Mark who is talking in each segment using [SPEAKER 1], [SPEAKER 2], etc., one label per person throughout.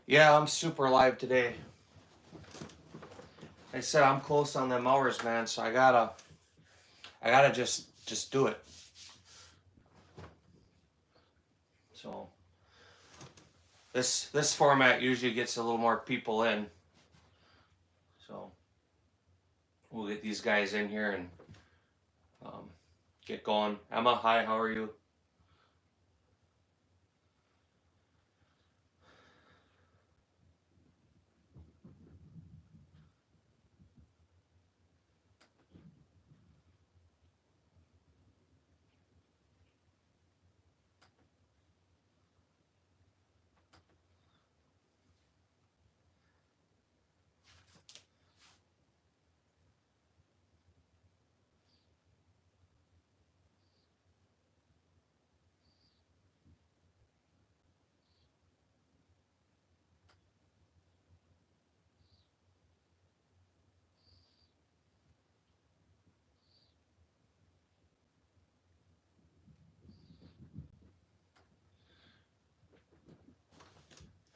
[SPEAKER 1] Yeah, I'm super live today. I said I'm close on them hours, man, so I gotta just do it. So this format usually gets a little more people in. So we'll get these guys in here and um, get going. Emma, hi, how are you?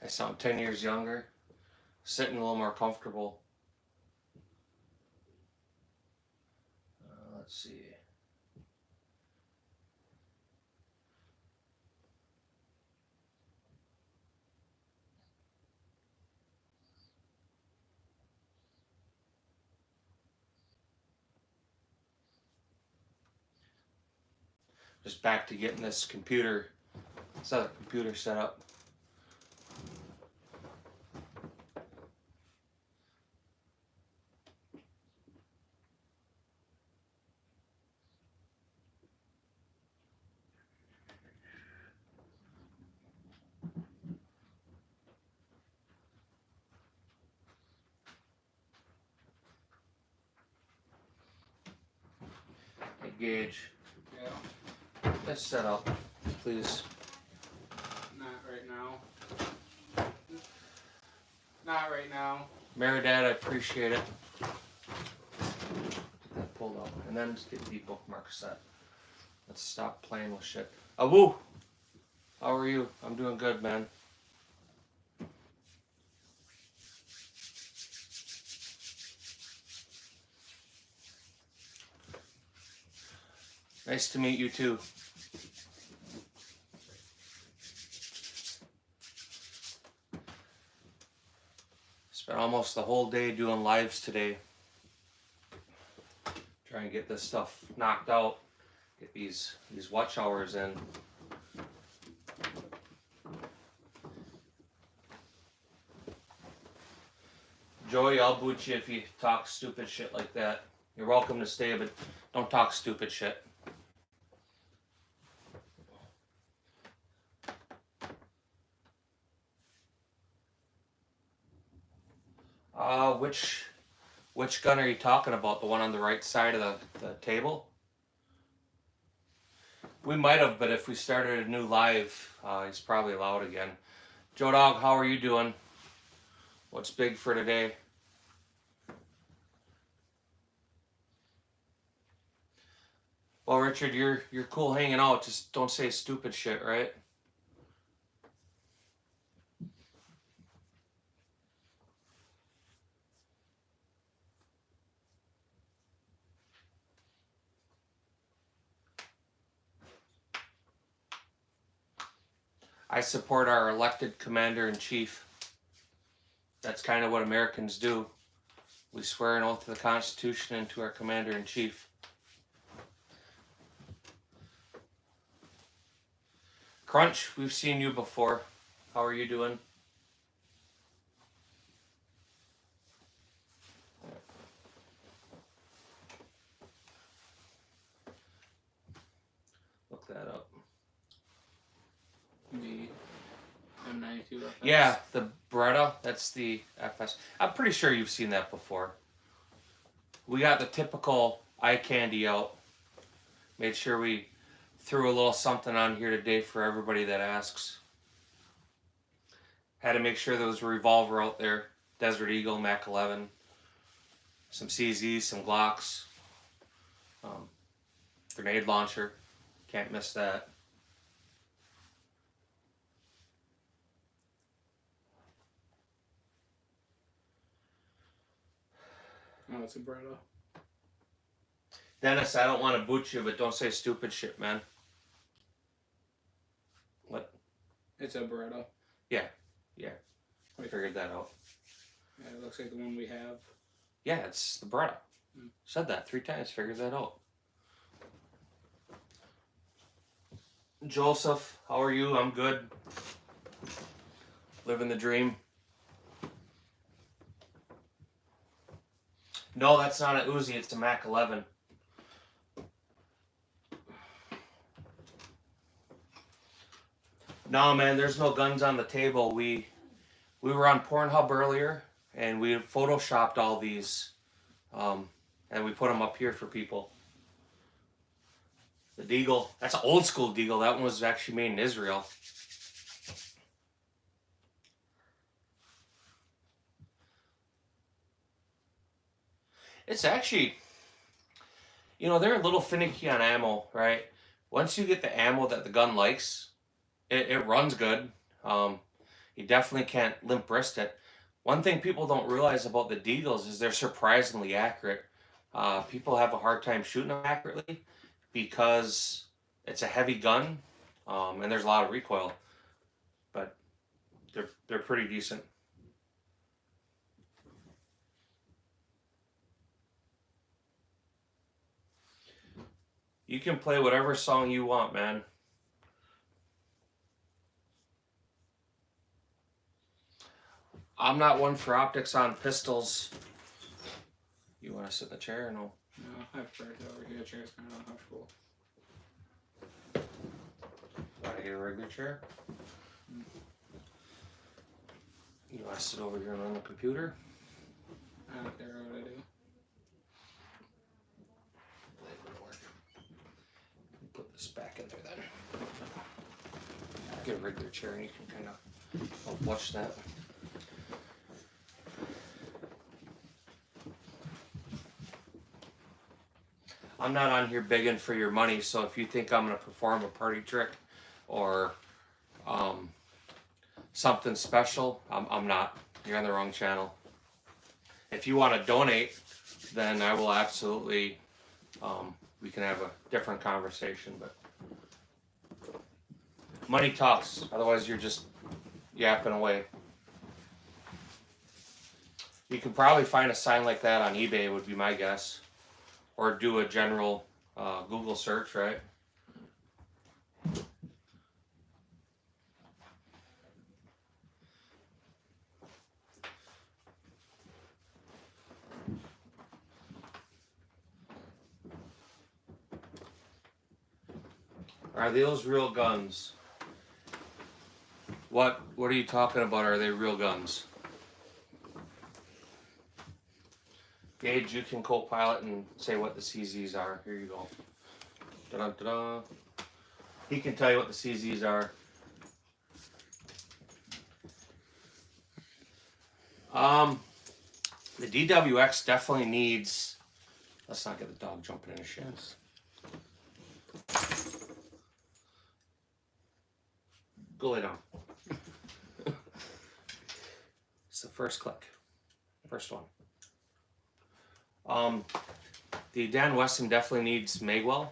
[SPEAKER 1] I sound 10 years younger, sitting a little more comfortable. Let's see. Just back to getting this computer set up. Hey, Gage.
[SPEAKER 2] Yeah.
[SPEAKER 1] Let's set up, please.
[SPEAKER 2] Not right now. Not right now.
[SPEAKER 1] Mary Dad, I appreciate it. Get that pulled up. And then just get the bookmark set. Let's stop playing with shit. Awoo! How are you? I'm doing good, man. Nice to meet you too. Spent almost the whole day doing lives today. Trying to get this stuff knocked out. Get these watch hours in. Joey, I'll boot you if you talk stupid shit like that. You're welcome to stay, but don't talk stupid shit. Which gun are you talking about? The one on the right side of the table? We might have, but if we started a new live, he's probably allowed again. Joe Dog, how are you doing? What's big for today? Well, Richard, you're cool hanging out. Just don't say stupid shit, right? I support our elected commander in chief. That's kind of what Americans do. We swear an oath to the Constitution and to our commander in chief. Crunch, we've seen you before. How are you doing? Look that up.
[SPEAKER 2] The M92 FS.
[SPEAKER 1] Yeah, the Beretta, that's the FS. I'm pretty sure you've seen that before. We got the typical eye candy out. Made sure we threw a little something on here today for everybody that asks. Had to make sure there was a revolver out there. Desert Eagle, Mac 11. Some CZs, some Glocks. Grenade launcher. Can't miss that.
[SPEAKER 2] Oh, it's a Beretta.
[SPEAKER 1] Dennis, I don't want to boot you, but don't say stupid shit, man. What?
[SPEAKER 2] It's a Beretta.
[SPEAKER 1] Yeah. I figured that out.
[SPEAKER 2] Yeah, it looks like the one we have.
[SPEAKER 1] Yeah, it's the Beretta. Said that 3 times, figured that out. Joseph, how are you? I'm good. Living the dream. No, that's not an Uzi, it's a Mac 11. No, man, there's no guns on the table. We were on Pornhub earlier, and we photoshopped all these, and we put them up here for people. The Deagle, that's an old school Deagle. That one was actually made in Israel. It's actually, they're a little finicky on ammo, right? Once you get the ammo that the gun likes, it runs good. You definitely can't limp wrist it. One thing people don't realize about the Deagles is they're surprisingly accurate. People have a hard time shooting them accurately because it's a heavy gun, and there's a lot of recoil. But they're pretty decent. You can play whatever song you want, man. I'm not one for optics on pistols. You want to sit in the chair or no?
[SPEAKER 2] No, I prefer it over here. The chair's kind of uncomfortable.
[SPEAKER 1] Want to get a regular chair? You want to sit over here and run the computer?
[SPEAKER 2] I don't care what I do.
[SPEAKER 1] Put this back in there then. Get a regular chair and you can kind of watch that. I'm not on here begging for your money, so if you think I'm going to perform a party trick or something special, I'm not. You're on the wrong channel. If you want to donate, then I will absolutely, we can have a different conversation, but money talks, otherwise you're just yapping away. You can probably find a sign like that on eBay would be my guess. Or do a general Google search, right? Are those real guns? What are you talking about? Are they real guns? Gage, you can co-pilot and say what the CZs are. Here you go. Da-da-da-da. He can tell you what the CZs are. The DWX definitely needs. Let's not get the dog jumping in his shins. Go lay down. It's the first click. First one. The Dan Weston definitely needs Magwell.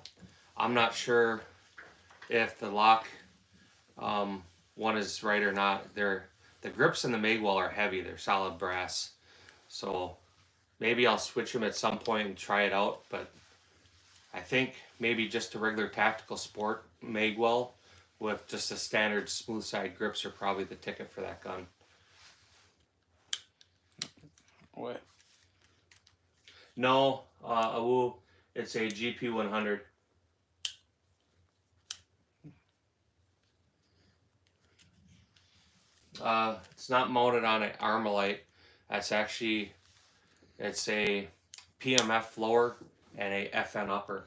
[SPEAKER 1] I'm not sure if the lock one is right or not. The grips in the Magwell are heavy. They're solid brass. So maybe I'll switch them at some point and try it out. But I think maybe just a regular tactical sport Magwell with just a standard smooth side grips are probably the ticket for that gun.
[SPEAKER 2] What?
[SPEAKER 1] No, it's a GP100. It's not mounted on an Armalite. It's a PMF lower and a FN upper.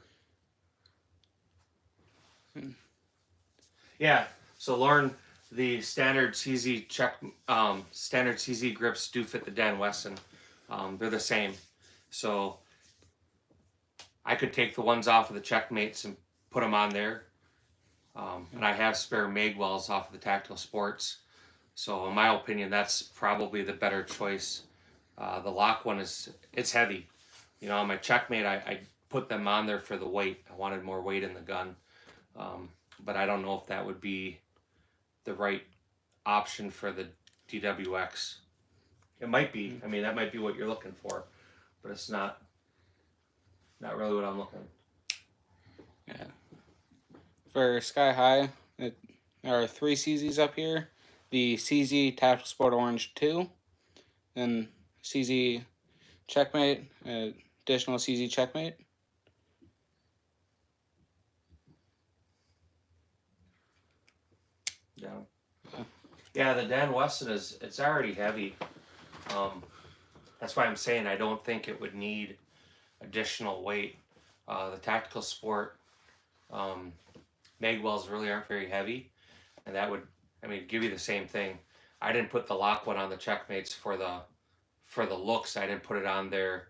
[SPEAKER 1] Yeah, so Lauren, the standard CZ standard CZ grips do fit the Dan Weston. They're the same. So I could take the ones off of the Checkmates and put them on there. And I have spare Magwells off of the Tactical Sports. So in my opinion, that's probably the better choice. The lock one it's heavy. You know, on my Checkmate, I put them on there for the weight. I wanted more weight in the gun, but I don't know if that would be the right option for the DWX. It might be. I mean, that might be what you're looking for, but it's not really what I'm looking.
[SPEAKER 2] Yeah. For Sky High, there are 3 CZs up here. The CZ Tactical Sport Orange 2, then CZ Checkmate, additional CZ Checkmate.
[SPEAKER 1] Yeah. Yeah, the Dan Wesson it's already heavy. That's why I'm saying I don't think it would need additional weight. The Tactical Sport Magwells really aren't very heavy, and that would, I mean, give you the same thing. I didn't put the lock one on the Checkmates for the looks. I didn't put it on there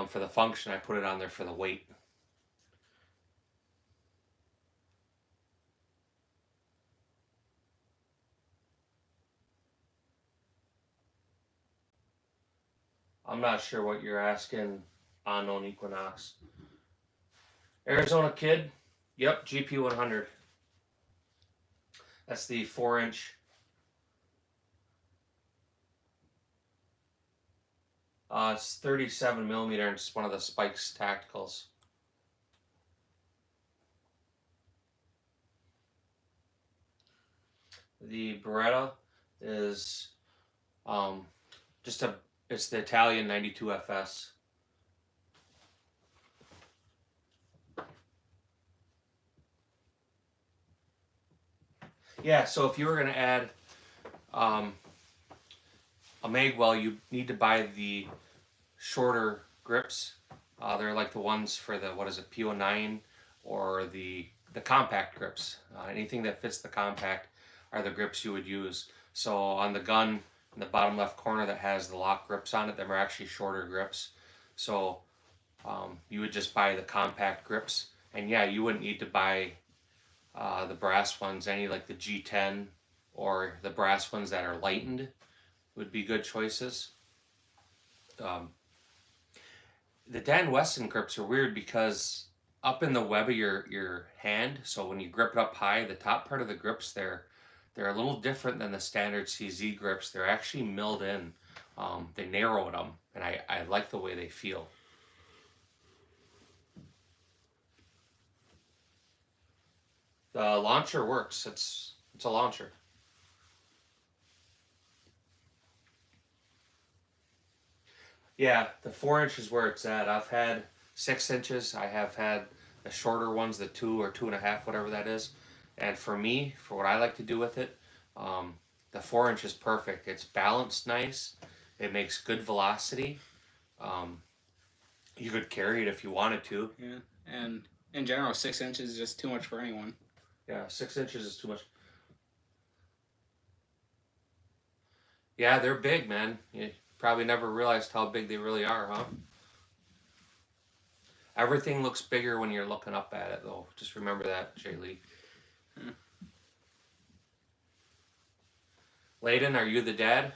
[SPEAKER 1] for the function. I put it on there for the weight. I'm not sure what you're asking Unknown Equinox. Arizona Kid, yep, GP 100. That's the 4-inch. It's 37 millimeter. It's one of the Spikes Tacticals. The Beretta is it's the Italian 92 FS. Yeah, so if you were going to add a Magwell, you need to buy the shorter grips. They're like the ones for the, what is it, P09 or the compact grips. Anything that fits the compact are the grips you would use. So on the gun, in the bottom left corner that has the lock grips on it, them are actually shorter grips. So you would just buy the compact grips. And yeah, you wouldn't need to buy the brass ones. Any like the G10 or the brass ones that are lightened would be good choices. The Dan Wesson grips are weird because up in the web of your hand, so when you grip it up high, the top part of the grips they're a little different than the standard CZ grips. They're actually milled in. They narrowed them, and I like the way they feel. The launcher works. It's a launcher. Yeah, the 4-inch is where it's at. I've had 6 inches. I have had the shorter ones, the 2 or 2.5, whatever that is. And for me, for what I like to do with it, the 4-inch is perfect. It's balanced nice. It makes good velocity. You could carry it if you wanted to.
[SPEAKER 2] Yeah, and in general, 6 inches is just too much for anyone.
[SPEAKER 1] Yeah, 6 inches is too much. Yeah, they're big, man. You probably never realized how big they really are, huh? Everything looks bigger when you're looking up at it, though. Just remember that, Jay Lee. Layden, are you the dad?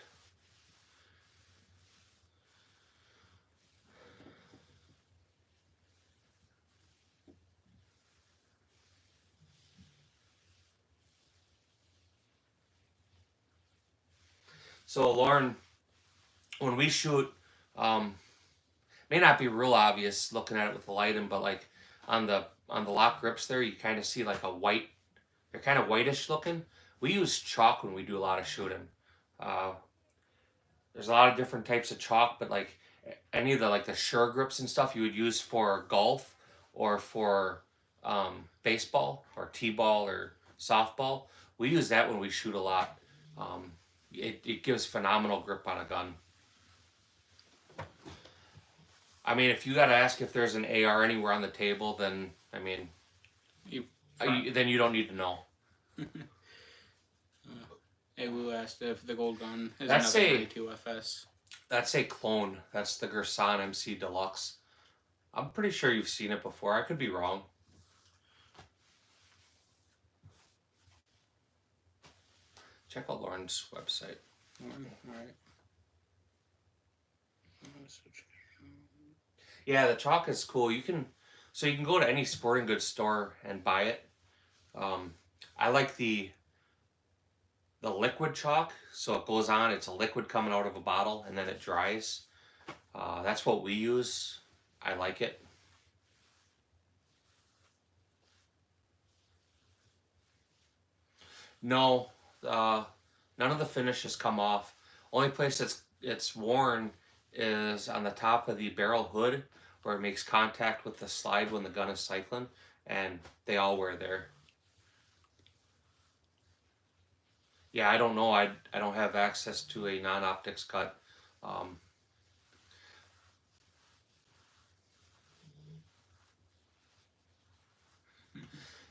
[SPEAKER 1] So, Lauren, when we shoot, may not be real obvious looking at it with the light in, but like on the lock grips there, you kind of see like a white. They're kind of whitish looking. We use chalk when we do a lot of shooting. There's a lot of different types of chalk, but like any of the like the Sure grips and stuff you would use for golf or for baseball or t-ball or softball. We use that when we shoot a lot. It gives phenomenal grip on a gun. I mean, if you got to ask if there's an AR anywhere on the table, then I mean, then you don't need to know.
[SPEAKER 2] Awu asked if the gold gun is
[SPEAKER 1] That's
[SPEAKER 2] another
[SPEAKER 1] a-
[SPEAKER 2] 92 FS.
[SPEAKER 1] That's a clone. That's the Gerson MC Deluxe. I'm pretty sure you've seen it before. I could be wrong. Check out Lauren's website.
[SPEAKER 2] All right.
[SPEAKER 1] Yeah, the chalk is cool. You can go to any sporting goods store and buy it. Um, I like the liquid chalk, so it goes on. It's a liquid coming out of a bottle, and then it dries. That's what we use. I like it. No, none of the finishes come off. Only place it's worn is on the top of the barrel hood, where it makes contact with the slide when the gun is cycling, and they all wear there. Yeah, I don't know. I don't have access to a non-optics cut. Um,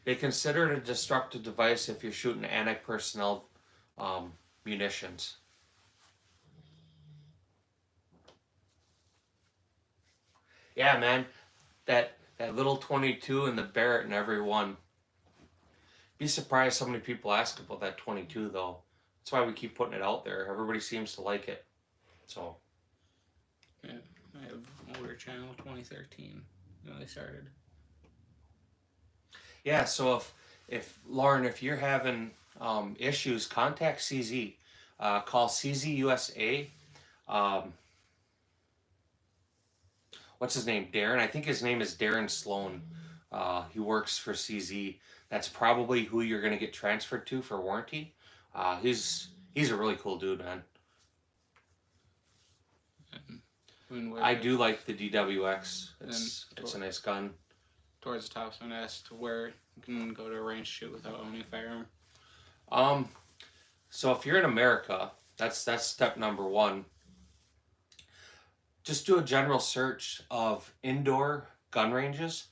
[SPEAKER 1] they consider it a destructive device if you're shooting anti-personnel munitions. Yeah, man, that little 22 and the Barrett in every one. Be surprised how many people ask about that 22 though. That's why we keep putting it out there. Everybody seems to like it. So
[SPEAKER 2] Yeah, I have older channel 2013 when they started.
[SPEAKER 1] yeah, so if Lauren, if you're having issues, contact CZ. Call CZ USA. Um, what's his name? Darren. I think his name is Darren Sloan. He works for CZ. That's probably who you're gonna get transferred to for warranty. He's a really cool dude, man. I do like the DWX. It's a nice gun.
[SPEAKER 2] Towards the top, someone asked where you can go to a range shoot without owning a firearm.
[SPEAKER 1] So if you're in America, that's step number one. Just do a general search of indoor gun ranges,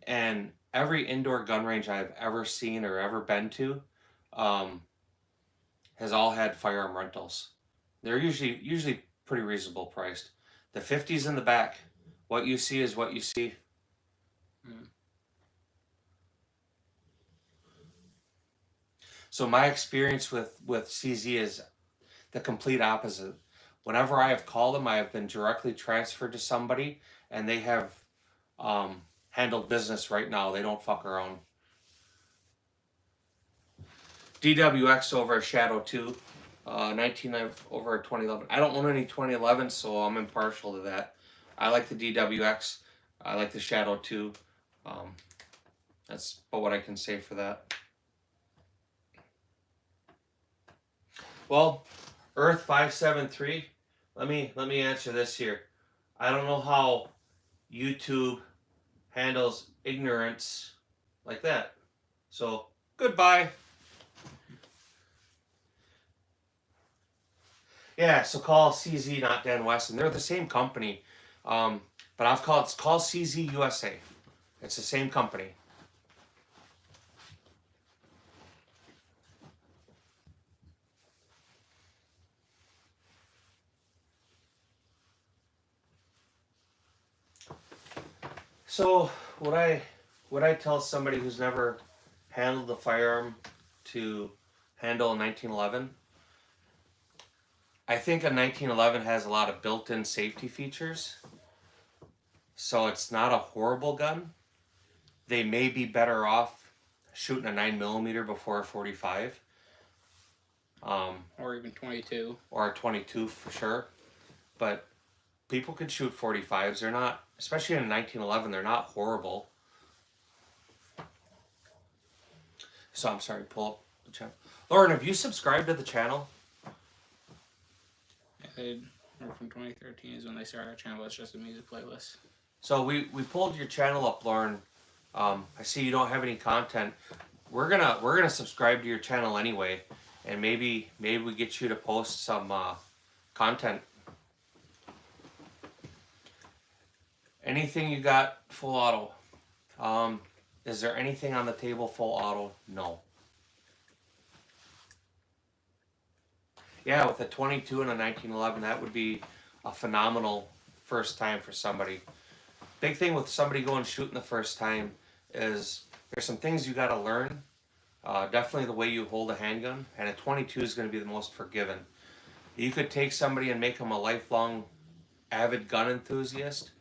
[SPEAKER 1] and every indoor gun range I've ever seen or ever been to has all had firearm rentals. They're usually pretty reasonable priced. The 50s in the back. What you see is what you see.
[SPEAKER 2] Mm.
[SPEAKER 1] So my experience with CZ is the complete opposite. Whenever I have called them, I have been directly transferred to somebody, and they have handled business right now. They don't fuck around. DWX over a Shadow 2, 19 over a 2011. I don't own any 2011, so I'm impartial to that. I like the DWX. I like the Shadow 2. That's about what I can say for that. Well, Earth 573. Let me answer this here. I don't know how YouTube handles ignorance like that. So goodbye. Yeah, so call CZ, not Dan Weston. They're the same company, but it's called CZ USA. It's the same company. So would I tell somebody who's never handled the firearm to handle a 1911? I think a 1911 has a lot of built-in safety features, so it's not a horrible gun. They may be better off shooting a 9mm before a 45.
[SPEAKER 2] Or even 22.
[SPEAKER 1] Or a 22 for sure. But people could shoot 45s. They're not, especially in a 1911, they're not horrible. So I'm sorry, pull up the channel. Lauren, have you subscribed to the channel?
[SPEAKER 2] Yeah, from 2013 is when they started our channel. It's just a music playlist.
[SPEAKER 1] So we pulled your channel up, Lauren. I see you don't have any content. We're gonna subscribe to your channel anyway, and maybe we get you to post some content. Anything you got full auto? Is there anything on the table full auto? No. Yeah, with a 22 and a 1911, that would be a phenomenal first time for somebody. Big thing with somebody going shooting the first time is there's some things you got to learn. Definitely the way you hold a handgun, and a 22 is going to be the most forgiving. You could take somebody and make them a lifelong avid gun enthusiast.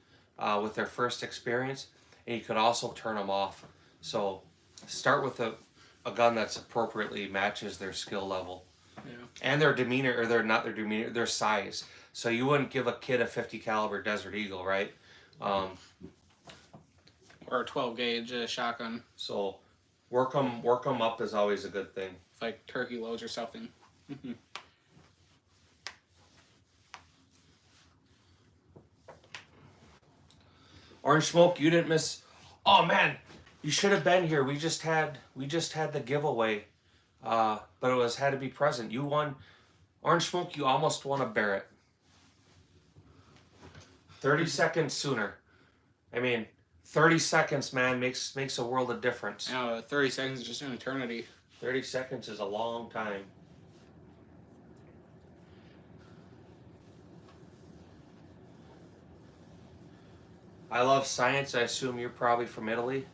[SPEAKER 1] with their first experience, and you could also turn them off. So start with a gun that's appropriately matches their skill level.
[SPEAKER 2] Yeah.
[SPEAKER 1] And their demeanor, or their size. So you wouldn't give a kid a 50 caliber Desert Eagle, right?
[SPEAKER 2] Or a 12 gauge shotgun.
[SPEAKER 1] So work them up is always a good thing.
[SPEAKER 2] Like turkey loads or something.
[SPEAKER 1] Orange Smoke, you didn't miss. Oh man, you should have been here. We just had the giveaway, but it had to be present. You won, Orange Smoke. You almost won a Barrett. 30 seconds sooner. I mean, 30 seconds, man, makes a world of difference.
[SPEAKER 2] 30 seconds is just an eternity.
[SPEAKER 1] 30 seconds is a long time. I love science. I assume you're probably from Italy.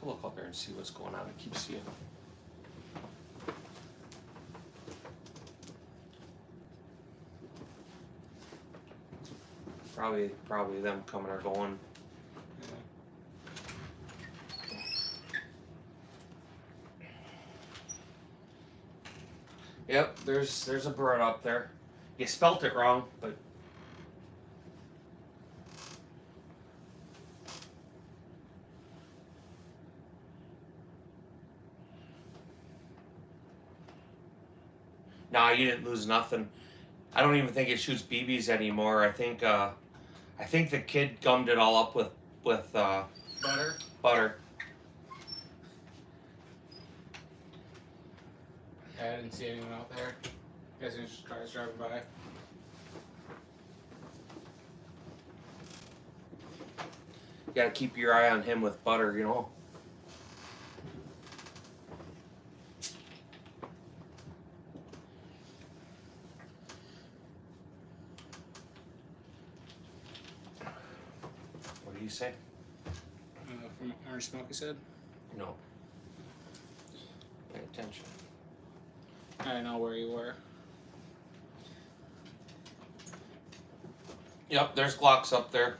[SPEAKER 1] Go look up there and see what's going on. I keep seeing them. Probably them coming or going. Yep, there's a bird up there. You spelt it wrong, but nah, you didn't lose nothing. I don't even think it shoots BBs anymore. I think the kid gummed it all up with
[SPEAKER 2] Butter.
[SPEAKER 1] butter.
[SPEAKER 2] Yeah, I didn't see anyone out there. Guess there's just cars driving by.
[SPEAKER 1] You gotta keep your eye on him with butter, you know. What do you say?
[SPEAKER 2] From Orange Smoke, you said?
[SPEAKER 1] No. Pay attention.
[SPEAKER 2] I know where you were.
[SPEAKER 1] Yep, there's Glocks up there.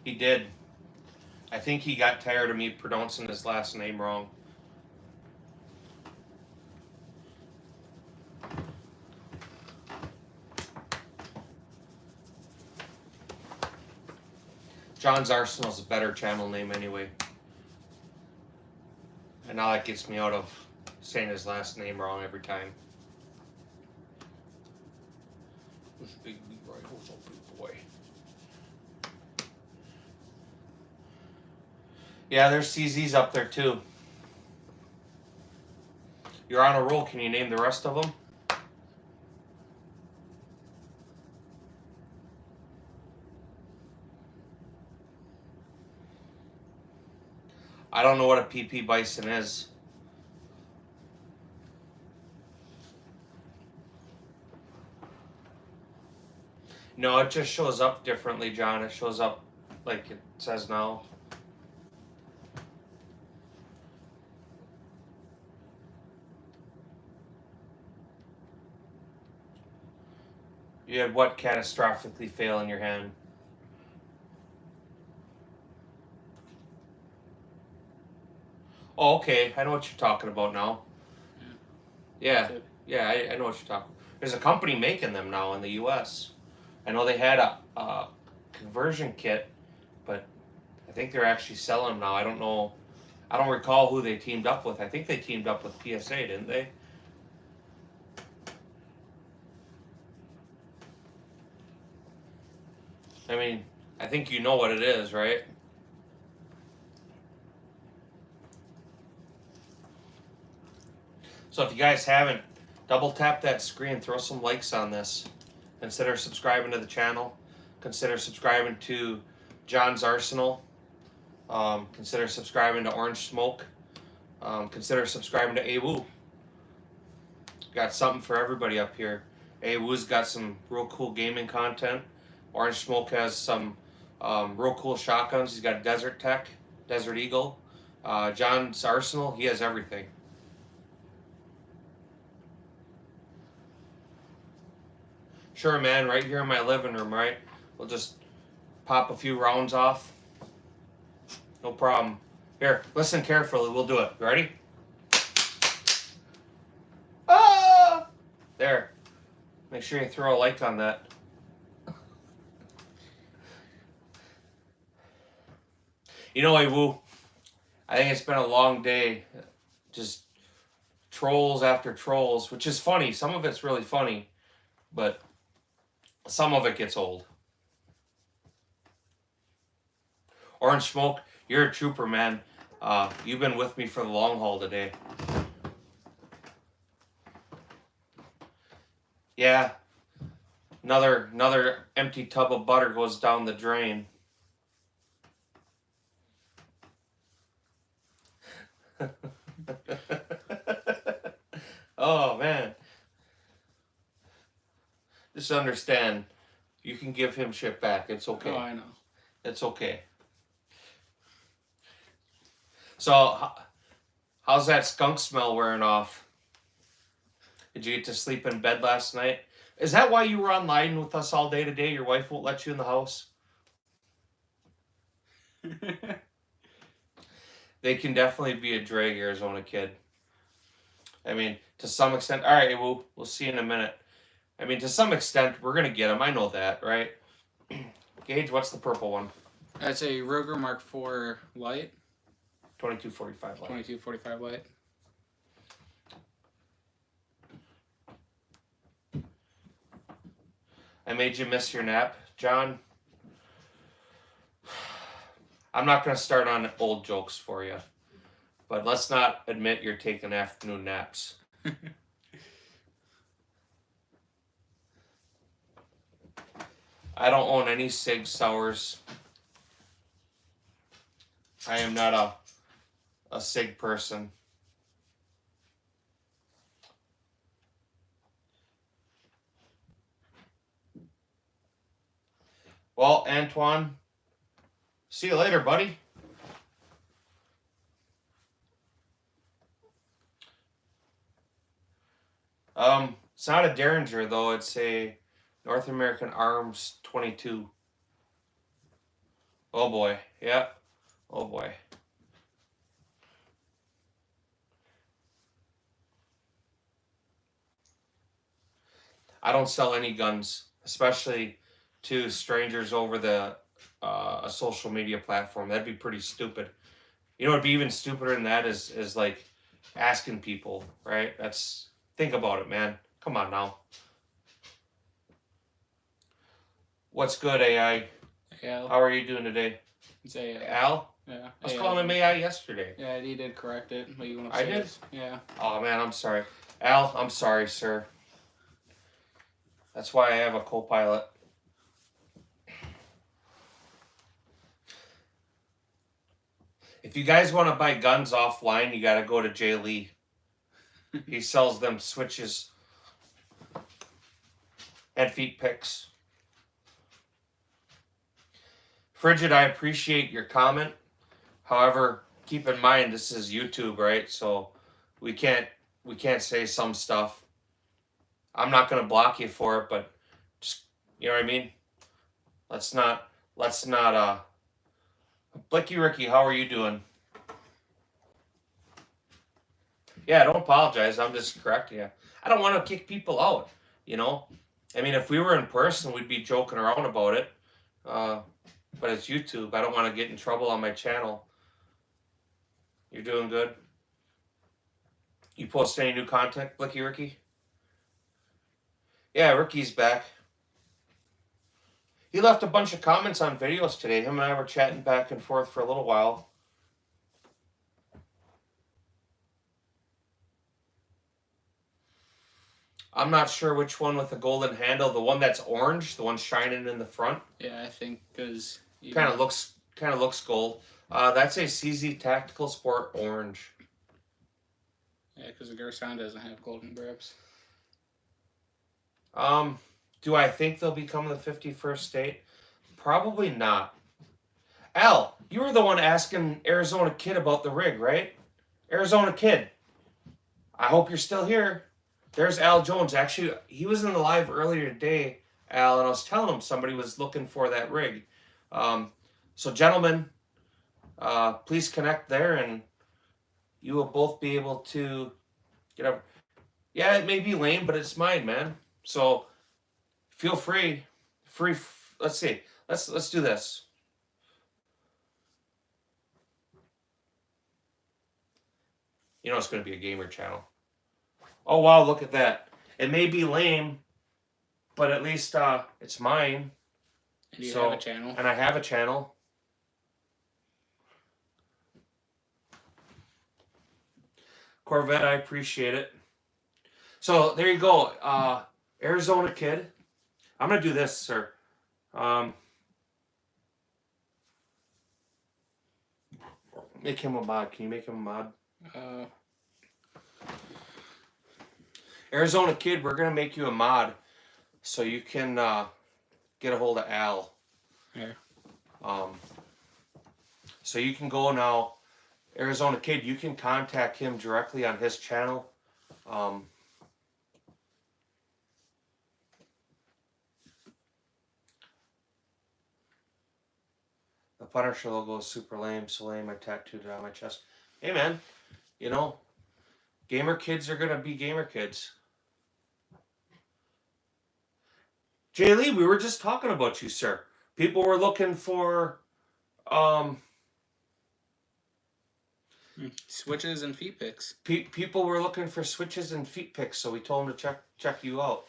[SPEAKER 1] He did. I think he got tired of me pronouncing his last name wrong. John's Arsenal's a better channel name anyway. And now that gets me out of saying his last name wrong every time. This big Leroy, who's a big boy. Yeah, there's CZs up there too. You're on a roll. Can you name the rest of them? I don't know what a PP Bison is. No, it just shows up differently, John. It shows up like it says now. You had what catastrophically fail in your hand? Oh, okay. I know what you're talking about now. Yeah, I know what you're talking about. There's a company making them now in the U.S. I know they had a conversion kit, but I think they're actually selling them now. I don't know. I don't recall who they teamed up with. I think they teamed up with PSA, didn't they? I mean, I think you know what it is, right? So if you guys haven't, double tap that screen, throw some likes on this. Consider subscribing to the channel. Consider subscribing to John's Arsenal. Consider subscribing to Orange Smoke. Consider subscribing to AWoo. Got something for everybody up here. AWoo's got some real cool gaming content. Orange Smoke has some real cool shotguns. He's got Desert Tech, Desert Eagle. John's Arsenal, he has everything. Sure, man. Right here in my living room, right? We'll just pop a few rounds off. No problem. Here, listen carefully. We'll do it. You ready? Ah! There. Make sure you throw a like on that. You know, Woo, I think it's been a long day. Just trolls after trolls, which is funny. Some of it's really funny, but some of it gets old. Orange Smoke, you're a trooper, man. You've been with me for the long haul today. Yeah. Another empty tub of butter goes down the drain. Oh, man. Just understand, you can give him shit back. It's okay.
[SPEAKER 2] Oh, I know.
[SPEAKER 1] It's okay. So, how's that skunk smell wearing off? Did you get to sleep in bed last night? Is that why you were online with us all day today? Your wife won't let you in the house? They can definitely be a drag, Arizona kid. I mean, to some extent. All right, we'll see in a minute. I mean, to some extent, we're going to get them. I know that, right? Gage, what's the purple one?
[SPEAKER 2] That's a Ruger Mark IV Light.
[SPEAKER 1] 2245 light.
[SPEAKER 2] 2245 Light.
[SPEAKER 1] I made you miss your nap, John. I'm not going to start on old jokes for you, but let's not admit you're taking afternoon naps. I don't own any Sig Sauers. I am not a Sig person. Well, Antoine, see you later, buddy. It's not a Derringer, though. It's a North American Arms 22. Oh, boy. Yeah. Oh, boy. I don't sell any guns, especially to strangers over a social media platform. That'd be pretty stupid. You know what'd be even stupider than that is like asking people, right? Think about it, man. Come on now. What's good, AI?
[SPEAKER 2] Al.
[SPEAKER 1] How are you doing today?
[SPEAKER 2] It's AI.
[SPEAKER 1] Al?
[SPEAKER 2] Yeah.
[SPEAKER 1] I was calling him AI yesterday.
[SPEAKER 2] Yeah, he did correct it. But you want to
[SPEAKER 1] I
[SPEAKER 2] say
[SPEAKER 1] did?
[SPEAKER 2] it? Yeah.
[SPEAKER 1] Oh, man, I'm sorry. Al, I'm sorry, sir. That's why I have a co-pilot. If you guys want to buy guns offline, you got to go to Jay Lee. He sells them switches and feet picks. Frigid, I appreciate your comment. However, keep in mind this is YouTube, right? So we can't say some stuff. I'm not gonna block you for it, but just, you know what I mean? Let's not Blicky Ricky, how are you doing? Yeah, don't apologize. I'm just correcting you. I don't want to kick people out, you know? I mean, if we were in person, we'd be joking around about it. But it's YouTube. I don't want to get in trouble on my channel. You're doing good? You post any new content, Blicky Ricky? Yeah, Ricky's back. He left a bunch of comments on videos today. Him and I were chatting back and forth for a little while. I'm not sure which one with the golden handle. The one that's orange, the one shining in the front.
[SPEAKER 2] Yeah, I think because
[SPEAKER 1] kind of looks gold. That's a CZ Tactical Sport orange.
[SPEAKER 2] Yeah, because the Gerson doesn't have golden grips.
[SPEAKER 1] Do I think they'll become the 51st state? Probably not. Al, you were the one asking Arizona Kid about the rig, right? Arizona Kid. I hope you're still here. There's Al Jones. Actually, he was in the live earlier today. Al, and I was telling him somebody was looking for that rig. So gentlemen, please connect there, and you will both be able to get a. Yeah, it may be lame, but it's mine, man. So feel free. Let's see. Let's do this. You know it's going to be a gamer channel. Oh wow, look at that. It may be lame, but at least it's mine.
[SPEAKER 2] And you have a channel.
[SPEAKER 1] And I have a channel. Corvette, I appreciate it. So there you go. Arizona kid. I'm gonna do this, sir. Make him a mod. Can you make him a mod? Arizona kid, we're gonna make you a mod so you can get a hold of Al.
[SPEAKER 2] Yeah.
[SPEAKER 1] So you can go now, Arizona kid. You can contact him directly on his channel. The Punisher logo is super lame, so lame I tattooed it on my chest. Hey man, you know, gamer kids are gonna be gamer kids. Jay Lee, we were just talking about you, sir. People were looking for
[SPEAKER 2] switches and feet picks.
[SPEAKER 1] People were looking for switches and feet picks, so we told them to check you out.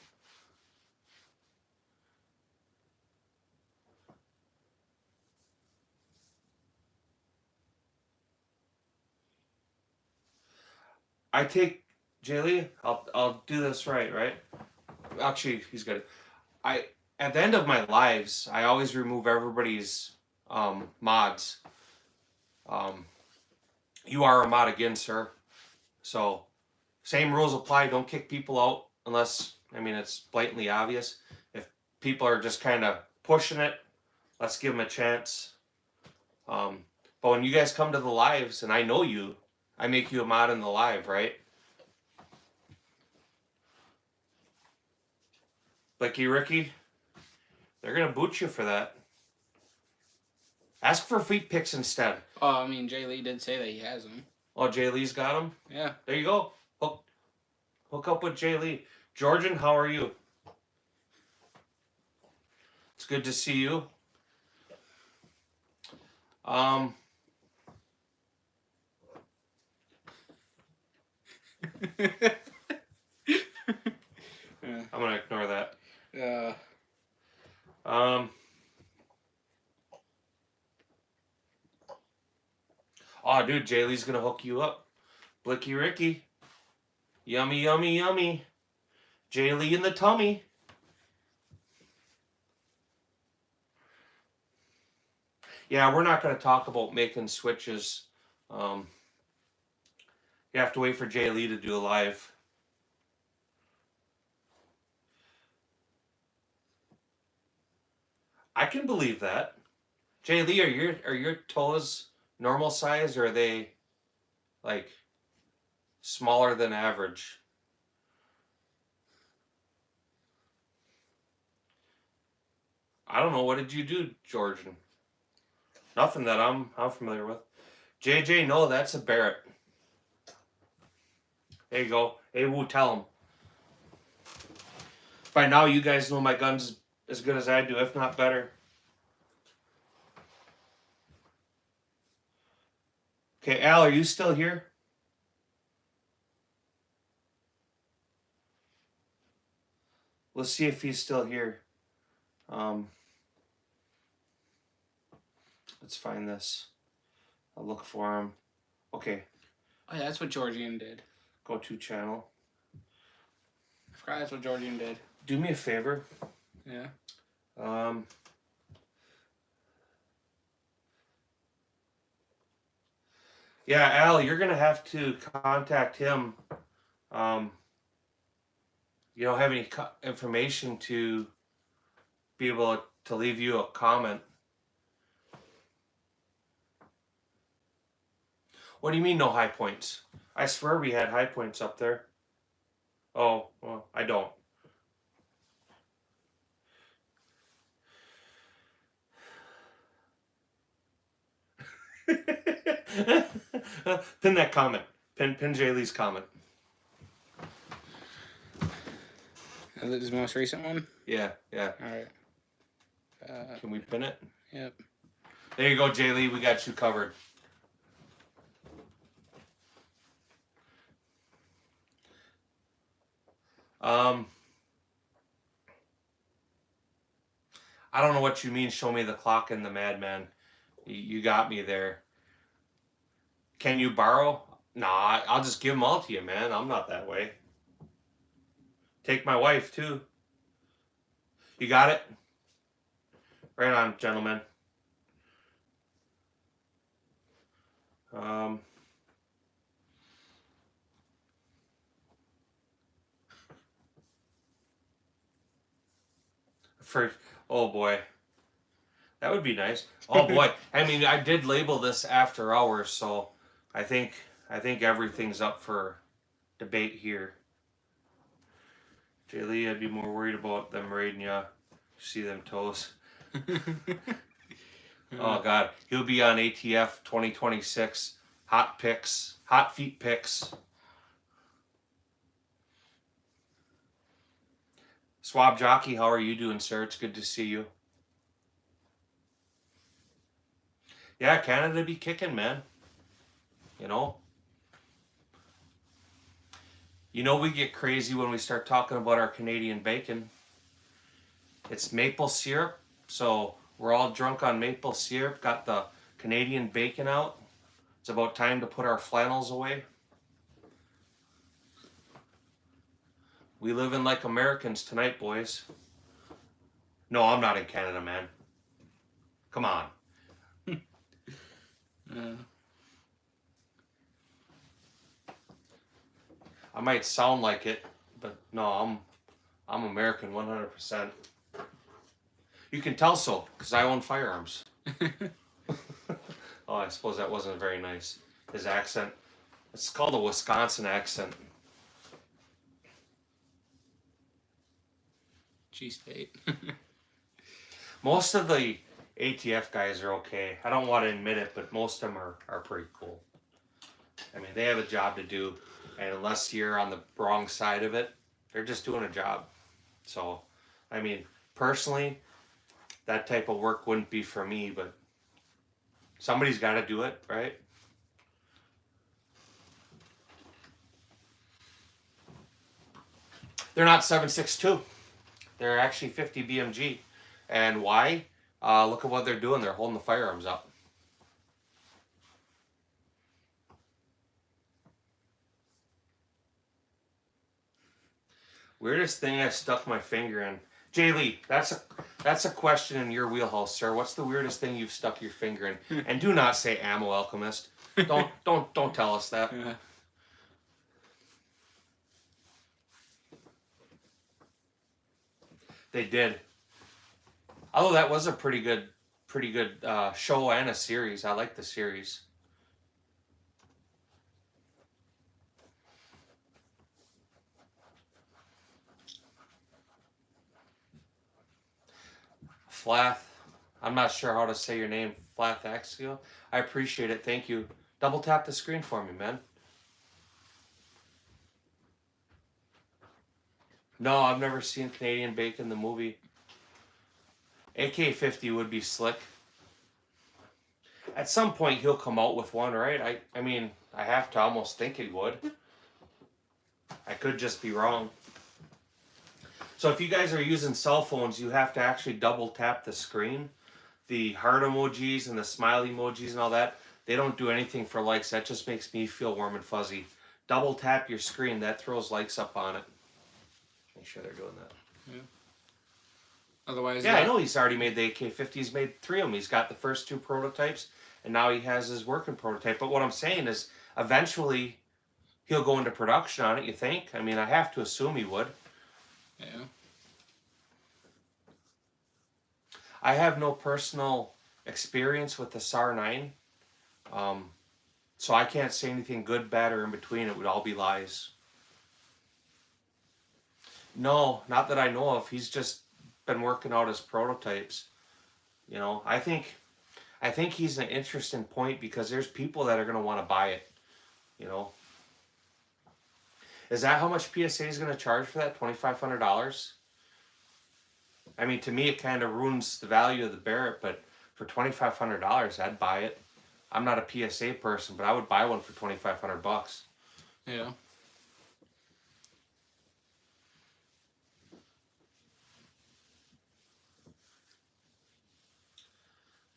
[SPEAKER 1] I take Jay Lee. I'll do this right. Actually, he's got it. At the end of my lives, I always remove everybody's mods. You are a mod again, sir. So same rules apply. Don't kick people out unless, I mean, it's blatantly obvious. If people are just kind of pushing it, let's give them a chance. But when you guys come to the lives, and I know you, I make you a mod in the live, right? Blicky Ricky, they're going to boot you for that. Ask for feet picks instead.
[SPEAKER 2] Oh, I mean, Jay Lee did say that he has them.
[SPEAKER 1] Oh, Jay Lee's got them?
[SPEAKER 2] Yeah.
[SPEAKER 1] There you go. Hook up with Jay Lee. Georgian, how are you? It's good to see you. I'm gonna ignore that. Oh, dude, Jay Lee's gonna hook you up. Blicky Ricky. Yummy, yummy, yummy. Jay Lee in the tummy. Yeah, we're not gonna talk about making switches. You have to wait for Jay Lee to do a live. I can believe that. Jay Lee, are your toes normal size, or are they like smaller than average? I don't know. What did you do, Georgian? Nothing that I'm familiar with. JJ, no, that's a Barrett. There you go. Hey, Woo, tell him. By now, you guys know my gun's as good as I do, if not better. Okay, Al, are you still here? Let's see if he's still here. Let's find this. I'll look for him. Okay.
[SPEAKER 2] Oh, yeah, that's what Georgian did.
[SPEAKER 1] Go to channel.
[SPEAKER 2] I forgot that's what Georgian did.
[SPEAKER 1] Do me a favor.
[SPEAKER 2] Yeah.
[SPEAKER 1] Yeah, Al, you're gonna have to contact him. You don't have any information to be able to leave you a comment. What do you mean no high points? I swear we had high points up there. Oh, well, I don't. Pin that comment. Pin Jaylee's comment.
[SPEAKER 2] This is the most recent one?
[SPEAKER 1] Yeah.
[SPEAKER 2] All right.
[SPEAKER 1] Can we pin it?
[SPEAKER 2] Yep.
[SPEAKER 1] There you go, Jaylee. We got you covered. I don't know what you mean. Show me the clock and the madman. You got me there. Can you borrow? Nah, I'll just give them all to you, man. I'm not that way. Take my wife too. You got it? Right on, gentlemen. Oh boy, that would be nice. Oh boy, I mean, I did label this after hours, so I think everything's up for debate here. Jaylee, I'd be more worried about them raiding you. See them toes. Oh God, he'll be on ATF 2026. Hot picks, hot feet picks. Swab Jockey, how are you doing, sir? It's good to see you. Yeah, Canada be kicking, man. You know? You know we get crazy when we start talking about our Canadian bacon. It's maple syrup, so we're all drunk on maple syrup. Got the Canadian bacon out. It's about time to put our flannels away. We living like Americans tonight, boys. No, I'm not in Canada, man. Come on. I might sound like it, but no, I'm American 100%. You can tell so, because I own firearms. Oh, I suppose that wasn't very nice. His accent. It's called a Wisconsin accent.
[SPEAKER 2] G-State.
[SPEAKER 1] Most of the ATF guys are okay. I don't want to admit it, but most of them are pretty cool. I mean, they have a job to do, and unless you're on the wrong side of it, they're just doing a job. So, I mean, personally, that type of work wouldn't be for me, but somebody's got to do it, right? They're not 7.62. They're actually 50 BMG. And why? Look at what they're doing. They're holding the firearms up. Weirdest thing I stuck my finger in. Jaylee, that's a question in your wheelhouse, sir. What's the weirdest thing you've stuck your finger in? And do not say ammo alchemist. Don't tell us that.
[SPEAKER 2] Yeah.
[SPEAKER 1] They did. Although that was a pretty good show and a series. I like the series. Flath, I'm not sure how to say your name. Flath Axial. I appreciate it. Thank you. Double tap the screen for me, man. No, I've never seen Canadian Bacon, the movie. AK-50 would be slick. At some point, he'll come out with one, right? I mean, I have to almost think he would. I could just be wrong. So if you guys are using cell phones, you have to actually double tap the screen. The heart emojis and the smiley emojis and all that, they don't do anything for likes. That just makes me feel warm and fuzzy. Double tap your screen. That throws likes up on it. Make sure they're doing that.
[SPEAKER 2] Yeah. Otherwise,
[SPEAKER 1] yeah, I know he's already made the AK-50. He's made 3 of them. He's got the first 2 prototypes, and now he has his working prototype. But what I'm saying is, eventually, he'll go into production on it, you think? I mean, I have to assume he would.
[SPEAKER 2] Yeah.
[SPEAKER 1] I have no personal experience with the SAR 9, so I can't say anything good, bad, or in between. It would all be lies. No, not that I know of. He's just been working out his prototypes. You know, I think I think he's an interesting point because there's people that are going to want to buy it. You know, is that how much PSA is going to charge for that? $2,500. I mean, to me, it kind of ruins the value of the Barrett, but for $2,500, I'd buy it. I'm not a PSA person, but I would buy one for $2,500.
[SPEAKER 2] Yeah.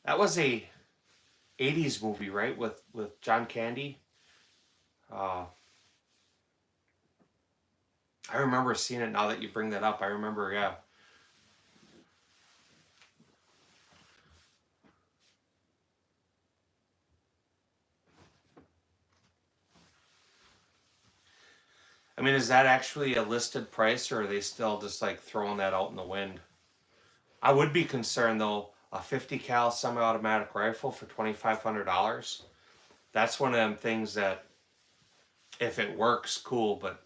[SPEAKER 1] That was a '80s movie, right? With John Candy. Uh, I remember seeing it. Now that you bring that up, I remember. Yeah. I mean, is that actually a listed price, or are they still just like throwing that out in the wind? I would be concerned though. A 50 cal semi-automatic rifle for $2,500. That's one of them things that, if it works, cool. But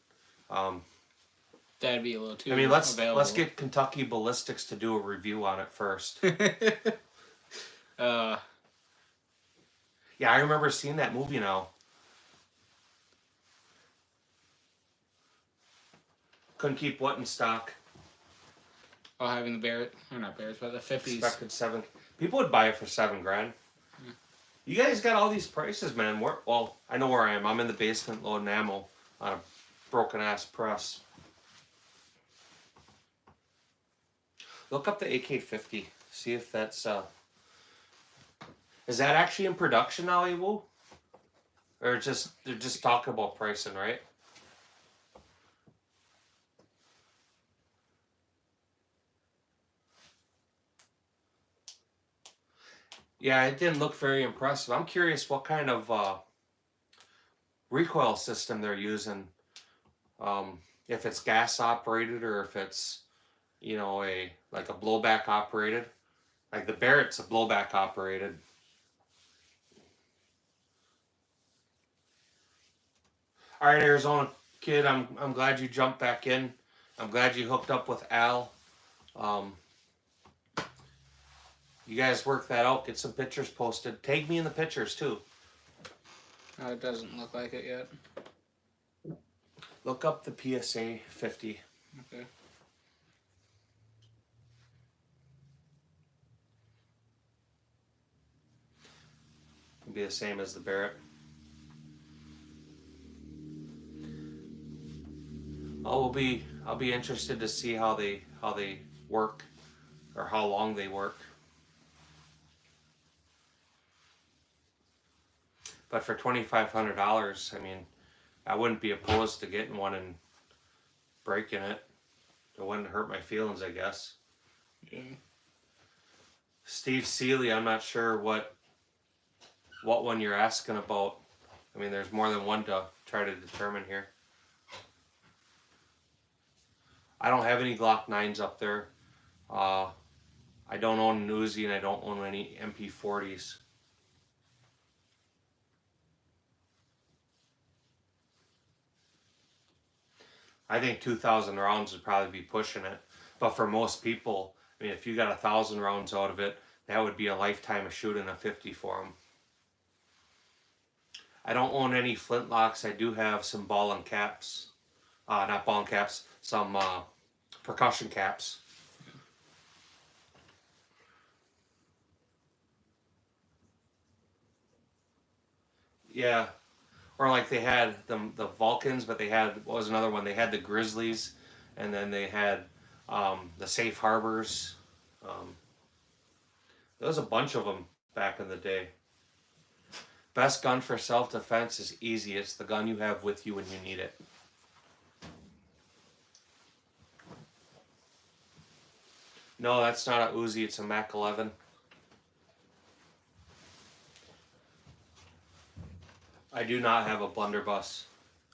[SPEAKER 2] That'd be a little too.
[SPEAKER 1] I mean, let's
[SPEAKER 2] available.
[SPEAKER 1] get Kentucky Ballistics to do a review on it first.
[SPEAKER 2] uh,
[SPEAKER 1] Yeah, I remember seeing that movie now. Couldn't keep what in stock.
[SPEAKER 2] oh, having the Barrett, or not Barretts, but the 50s.
[SPEAKER 1] Expected $7. People would buy it for $7,000.
[SPEAKER 2] Yeah.
[SPEAKER 1] You guys got all these prices, man. Well, I know where I am. I'm in the basement loading ammo on a broken ass press. Look up the AK-50. See if that's is that actually in production now, Ewo? Or they're just talking about pricing, right? Yeah, it didn't look very impressive. I'm curious what kind of recoil system they're using. If it's gas operated or if it's, a blowback operated. Like the Barrett's a blowback operated. All right, Arizona kid, I'm glad you jumped back in. I'm glad you hooked up with Al. You guys work that out. Get some pictures posted. Tag me in the pictures too.
[SPEAKER 2] Oh, it doesn't look like it yet.
[SPEAKER 1] Look up the PSA 50.
[SPEAKER 2] Okay.
[SPEAKER 1] It'll be the same as the Barrett. I'll be interested to see how they work, or how long they work. But for $2,500, I mean, I wouldn't be opposed to getting one and breaking it. It wouldn't hurt my feelings, I guess.
[SPEAKER 2] Yeah.
[SPEAKER 1] Steve Seeley, I'm not sure what one you're asking about. I mean, there's more than one to try to determine here. I don't have any Glock 9s up there. I don't own an Uzi and I don't own any MP40s. I think 2,000 rounds would probably be pushing it. But for most people, I mean, if you got 1,000 rounds out of it, that would be a lifetime of shooting a 50 for them. I don't own any flintlocks. I do have some ball and caps. Not ball and caps, some percussion caps. Yeah. Or like they had the Vulcans, but they had, what was another one? They had the Grizzlies, and then they had the Safe Harbors. There was a bunch of them back in the day. Best gun for self-defense is easy. It's the gun you have with you when you need it. No, that's not a Uzi. It's a Mac 11. I do not have a blunderbuss.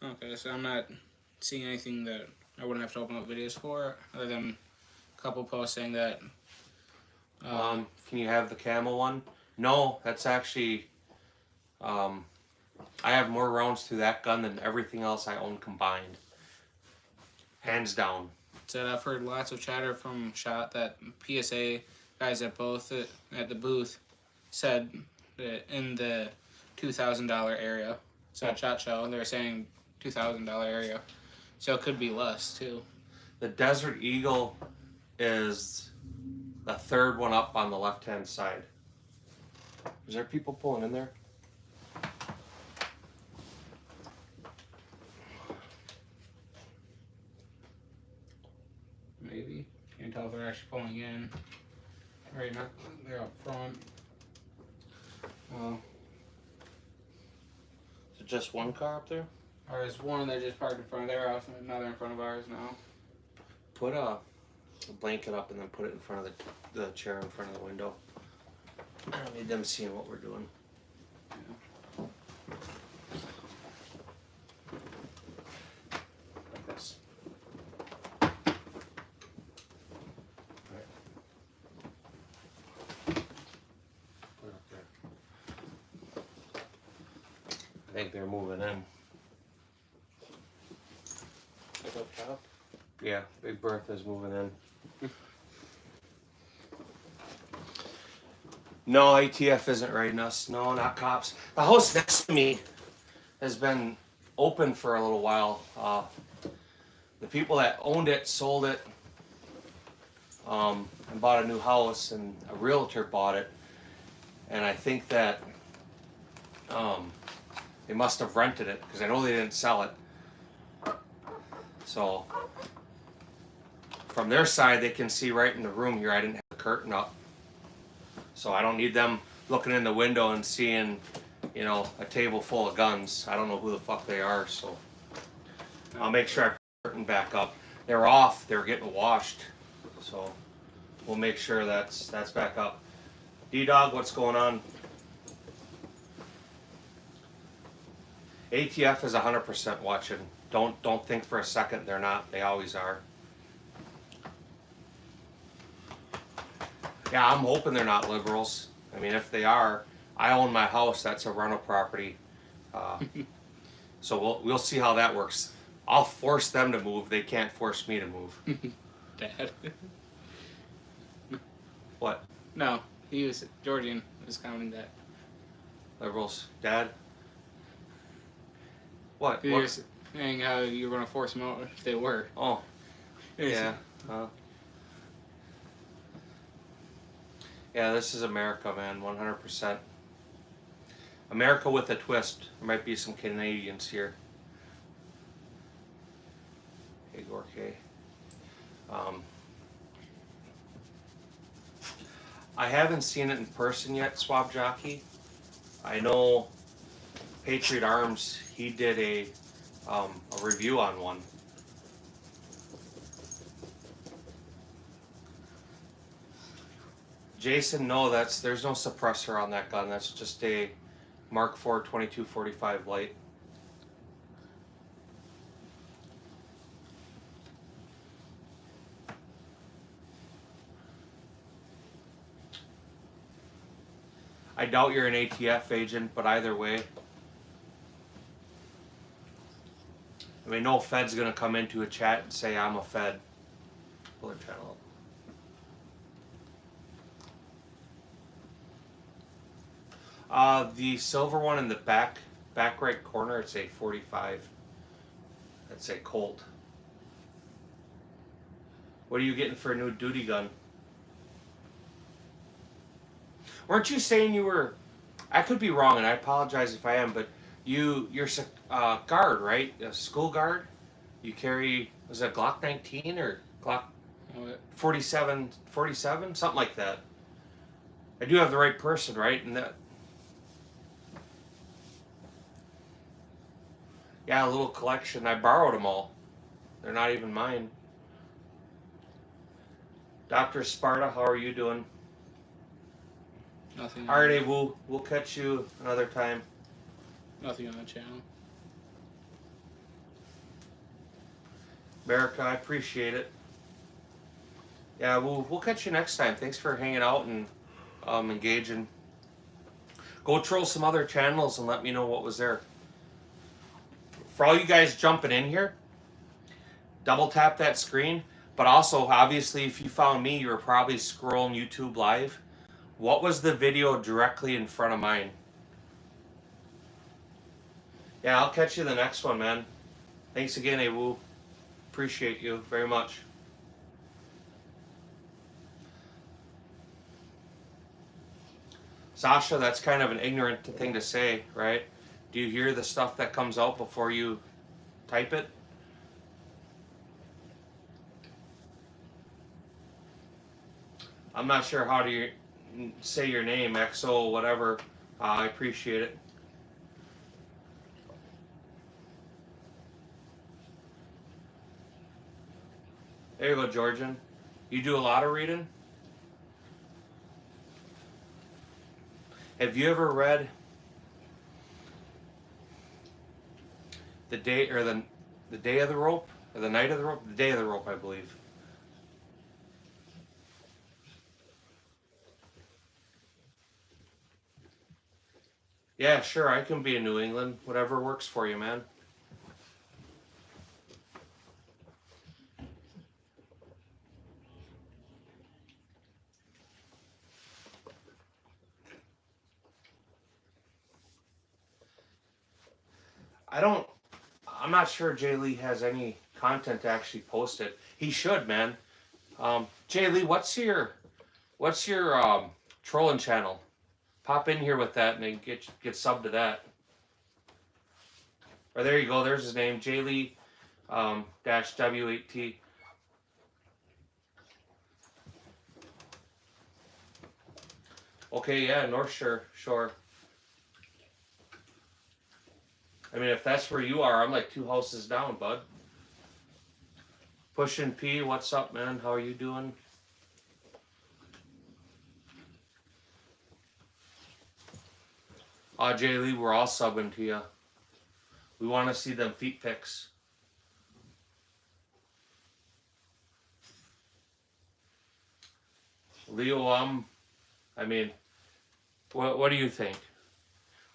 [SPEAKER 2] Okay, so I'm not seeing anything that I wouldn't have to open up videos for, other than a couple posts saying that.
[SPEAKER 1] Can you have the camel one? No, that's actually. I have more rounds through that gun than everything else I own combined. Hands down.
[SPEAKER 2] Said I've heard lots of chatter from Shot that PSA guys at both at the booth said that in the $2,000 area. So at SHOT Show, they're saying $2,000 area. So it could be less too.
[SPEAKER 1] The Desert Eagle is the third one up on the left-hand side. Is there people pulling in there?
[SPEAKER 2] Maybe. Can't tell if they're actually pulling in. Right now, they're up front.
[SPEAKER 1] Is it just one car up there?
[SPEAKER 2] There's one that just parked in front of their house and another in front of ours now.
[SPEAKER 1] Put a blanket up and then put it in front of the chair in front of the window. I don't need them seeing what we're doing.
[SPEAKER 2] Yeah.
[SPEAKER 1] Like this. Right. Put it up there. I think they're moving in.
[SPEAKER 2] Like up top.
[SPEAKER 1] Yeah, Big Bertha's moving in. No, ATF isn't raiding us. No, not cops. The house next to me has been open for a little while. The people that owned it sold it and bought a new house, and a realtor bought it. And I think that they must have rented it because I know they didn't sell it. So from their side, they can see right in the room here. I didn't have the curtain up. So I don't need them looking in the window and seeing, you know, a table full of guns. I don't know who the fuck they are, so I'll make sure I put the curtain back up. They're off, they're getting washed. So we'll make sure that's back up. D-Dog, what's going on? ATF is 100% watching. Don't think for a second they're not. They always are. Yeah, I'm hoping they're not liberals. I mean, if they are, I own my house. That's a rental property. So we'll see how that works. I'll force them to move. They can't force me to move.
[SPEAKER 2] Dad.
[SPEAKER 1] What?
[SPEAKER 2] No, Georgian was commenting that.
[SPEAKER 1] Liberals? Dad? What?
[SPEAKER 2] You were saying how you were going to force them out if they were.
[SPEAKER 1] Oh. Yeah. Yeah, this is America, man, 100%. America with a twist. There might be some Canadians here. Hey, Gorky. I haven't seen it in person yet, Swab Jockey. I know Patriot Arms, he did a review on one. Jason, no, there's no suppressor on that gun. That's just a Mark IV 2245 light. I doubt you're an ATF agent, but either way, I mean, no Fed's gonna come into a chat and say I'm a Fed. Pull their channel up. The silver one in the back right corner, it's a 45. That's a Colt. What are you getting for a new duty gun? Weren't you saying you were? I could be wrong, and I apologize if I am, but you're guard, right? A school guard. You carry, was it a Glock 19 or Glock 47, something like that. I do have the right person, right? And that. Yeah, a little collection. I borrowed them all. They're not even mine. Dr. Sparta, how are you doing?
[SPEAKER 2] Nothing.
[SPEAKER 1] Alrighty, we'll catch you another time.
[SPEAKER 2] Nothing on the channel.
[SPEAKER 1] America, I appreciate it. Yeah, we'll catch you next time. Thanks for hanging out and engaging. Go troll some other channels and let me know what was there. For all you guys jumping in here, double tap that screen. But also, obviously, if you found me, you were probably scrolling YouTube Live. What was the video directly in front of mine? Yeah, I'll catch you the next one, man. Thanks again, Awu. Appreciate you very much. Sasha, that's kind of an ignorant thing to say, right? Do you hear the stuff that comes out before you type it? I'm not sure how to say your name, XO, whatever. I appreciate it. There you go, Georgian. You do a lot of reading? Have you ever read the day or the day of the rope or the night of the rope? The day of the rope, I believe. Yeah, sure. I can be in New England. Whatever works for you, man. I'm not sure Jay Lee has any content to actually post it. He should, man. Jay Lee, what's your trolling channel? Pop in here with that and then get sub to that. Or there you go. There's his name, Jay Lee dash W8T. Okay, yeah, North Shore, sure. I mean, if that's where you are, I'm like 2 houses down, bud. Pushin' P, what's up, man? How are you doing? Jay Lee, we're all subbing to you. We want to see them feet pics. Leo, I mean, what do you think?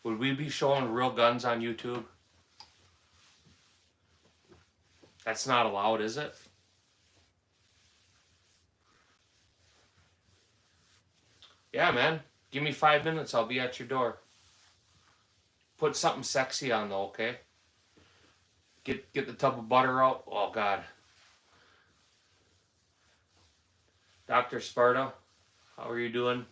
[SPEAKER 1] Would we be showing real guns on YouTube? That's not allowed, is it? Yeah, man. Give me 5 minutes. I'll be at your door. Put something sexy on, though, okay? Get the tub of butter out. Oh, God. Dr. Sparta, how are you doing?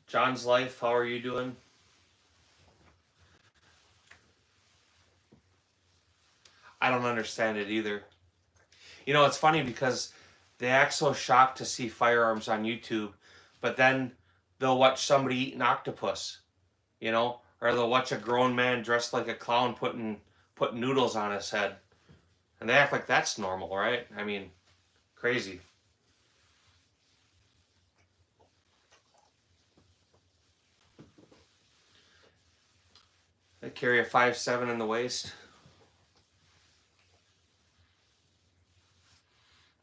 [SPEAKER 1] John's Life, how are you doing? I don't understand it either. You know, it's funny because they act so shocked to see firearms on YouTube, but then they'll watch somebody eat an octopus, you know, or they'll watch a grown man dressed like a clown putting noodles on his head. And they act like that's normal, right? I mean, crazy. They carry a 5.7 in the waist.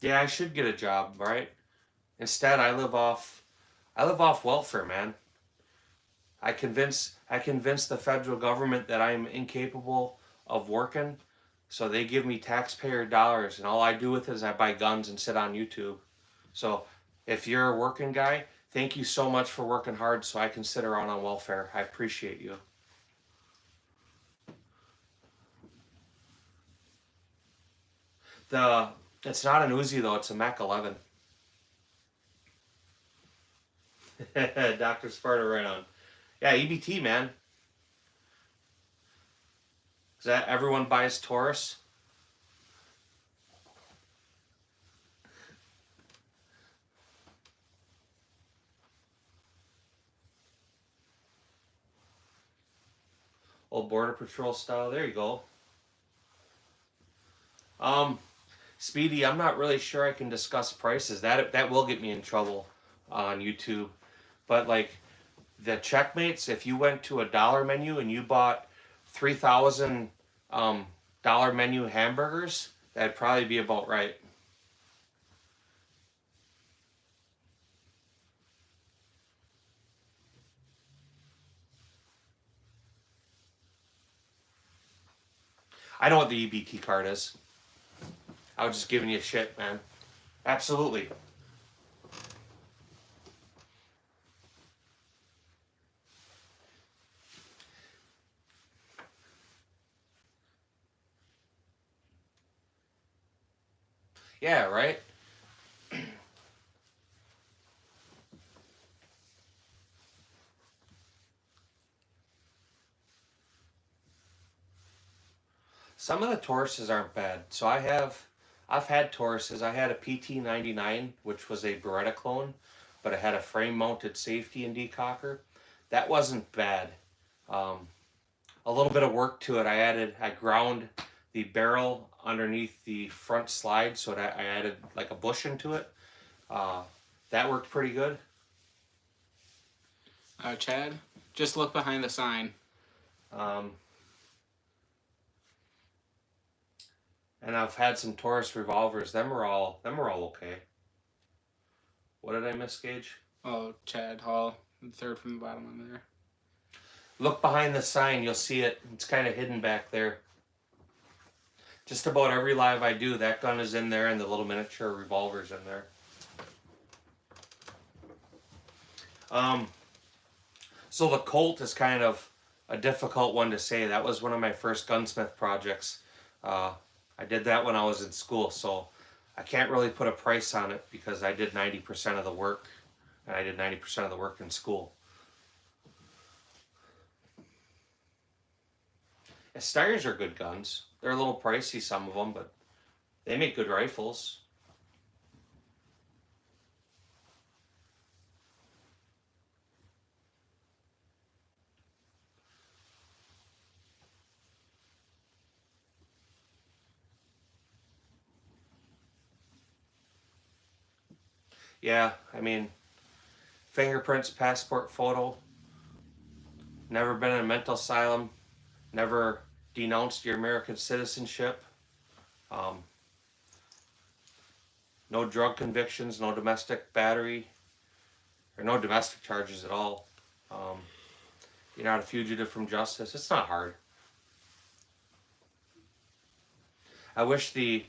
[SPEAKER 1] Yeah, I should get a job, right? Instead, I live off welfare, man. I convince the federal government that I'm incapable of working, so they give me taxpayer dollars, and all I do with it is I buy guns and sit on YouTube. So, if you're a working guy, thank you so much for working hard so I can sit around on welfare. I appreciate you. It's not an Uzi though, it's a Mac 11. Dr. Sparta right on. Yeah, EBT, man. Is that everyone buys Taurus? Old Border Patrol style. There you go. Speedy, I'm not really sure I can discuss prices. That will get me in trouble on YouTube. But like the checkmates, if you went to a dollar menu and you bought 3,000 dollar menu hamburgers, that'd probably be about right. I know what the EBT card is. I was just giving you shit, man. Absolutely. Yeah, right? Some of the Tauruses aren't bad. So I've had Tauruses. I had a PT99, which was a Beretta clone, but it had a frame mounted safety and decocker. That wasn't bad. Um, a little bit of work to it. I ground the barrel underneath the front slide, so that I added like a bush into it. Uh, that worked pretty good.
[SPEAKER 2] Chad, just look behind the sign.
[SPEAKER 1] Um, and I've had some Taurus revolvers. Them are all okay. What did I miss, Gage?
[SPEAKER 2] Oh, Chad Hall, third from the bottom on there.
[SPEAKER 1] Look behind the sign, you'll see it. It's kind of hidden back there. Just about every live I do, that gun is in there and the little miniature revolver's in there. So the Colt is kind of a difficult one to say. That was one of my first gunsmith projects. I did that when I was in school, so I can't really put a price on it because I did 90% of the work, and I did 90% of the work in school. Yeah, Steyrs are good guns. They're a little pricey, some of them, but they make good rifles. Yeah, I mean, fingerprints, passport photo, never been in a mental asylum, never denounced your American citizenship, um, no drug convictions, no domestic battery, or no domestic charges at all. You're not a fugitive from justice. It's not hard. I wish the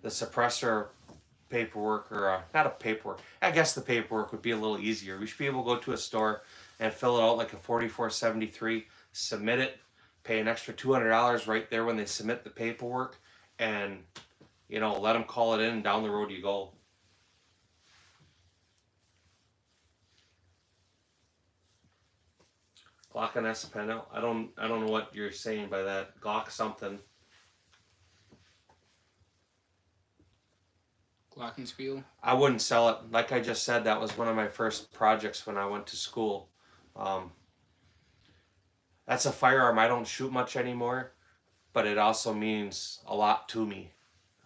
[SPEAKER 1] suppressor paperwork, or not a paperwork, I guess the paperwork would be a little easier. We should be able to go to a store and fill it out like a 4473, submit it, pay an extra $200 right there when they submit the paperwork, and let them call it in, and down the road you go. Glock and S Pen. I don't know what you're saying by that. Glock something.
[SPEAKER 2] Glockenspiel.
[SPEAKER 1] I wouldn't sell it. Like I just said, that was one of my first projects when I went to school. That's a firearm I don't shoot much anymore, but it also means a lot to me.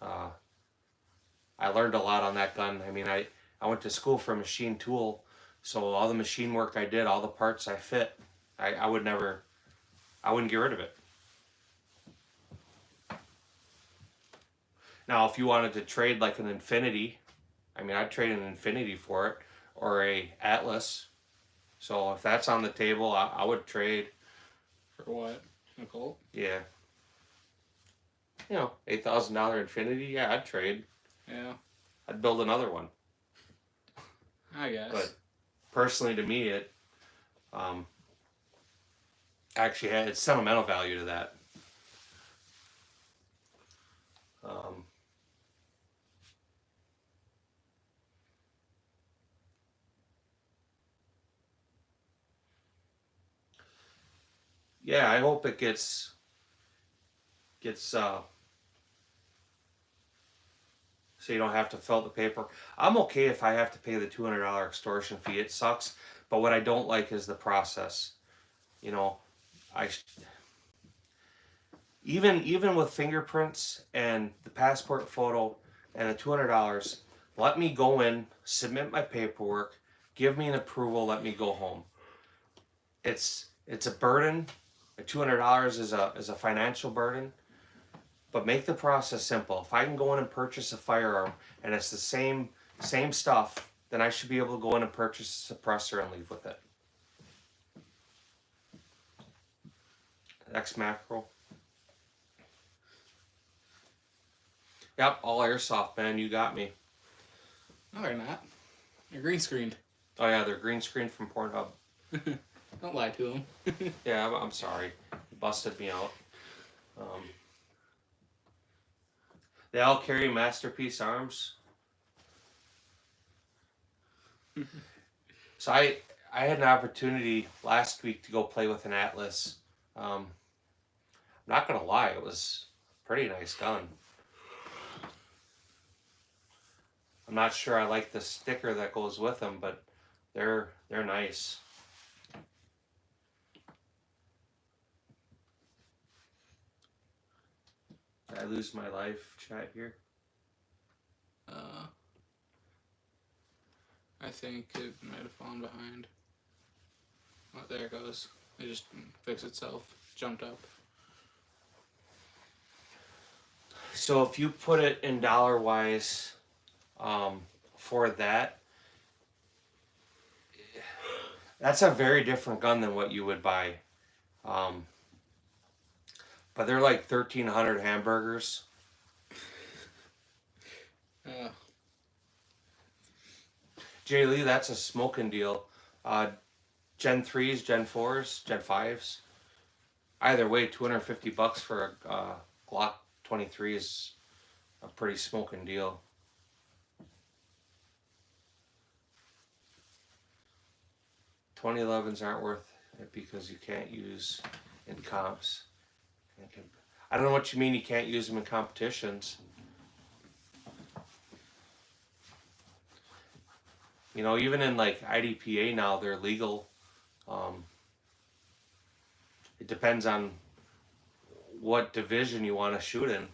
[SPEAKER 1] I learned a lot on that gun. I mean, I went to school for a machine tool, so all the machine work I did, all the parts I fit, I wouldn't get rid of it. Now, if you wanted to trade like an Infinity, I mean, I'd trade an Infinity for it, or a Atlas. So if that's on the table, I would trade.
[SPEAKER 2] For what? A Colt?
[SPEAKER 1] Yeah. $8,000 Infinity, yeah, I'd trade.
[SPEAKER 2] Yeah.
[SPEAKER 1] I'd build another one.
[SPEAKER 2] I guess.
[SPEAKER 1] But personally, to me, it actually had sentimental value to that. Yeah, I hope it gets so you don't have to fill out the paper. I'm okay if I have to pay the $200 extortion fee. It sucks, but what I don't like is the process. I even with fingerprints and the passport photo and the $200, let me go in, submit my paperwork, give me an approval, let me go home. It's a burden. $200 is a financial burden, but make the process simple. If I can go in and purchase a firearm and it's the same stuff, then I should be able to go in and purchase a suppressor and leave with it. X macro. Yep, all airsoft, man. You got me.
[SPEAKER 2] No, they're not. They're green screened.
[SPEAKER 1] Oh yeah, they're green screen from Pornhub.
[SPEAKER 2] Don't lie to them.
[SPEAKER 1] Yeah, I'm sorry. You busted me out. They all carry Masterpiece arms. So I had an opportunity last week to go play with an Atlas. I'm not gonna lie, it was a pretty nice gun. I'm not sure I like the sticker that goes with them, but they're nice. Did I lose my live chat here?
[SPEAKER 2] I think it might have fallen behind. Oh, there it goes. It just fixed itself. Jumped up.
[SPEAKER 1] So if you put it in dollar wise, for that, that's a very different gun than what you would buy. But they're like 1,300 hamburgers. Jay Lee, that's a smoking deal. Gen 3s, Gen 4s, Gen 5s. Either way, $250 for a Glock 23 is a pretty smoking deal. 2011s aren't worth it because you can't use in comps. I don't know what you mean you can't use them in competitions. You know, even in like IDPA now, they're legal. It depends on what division you want to shoot in.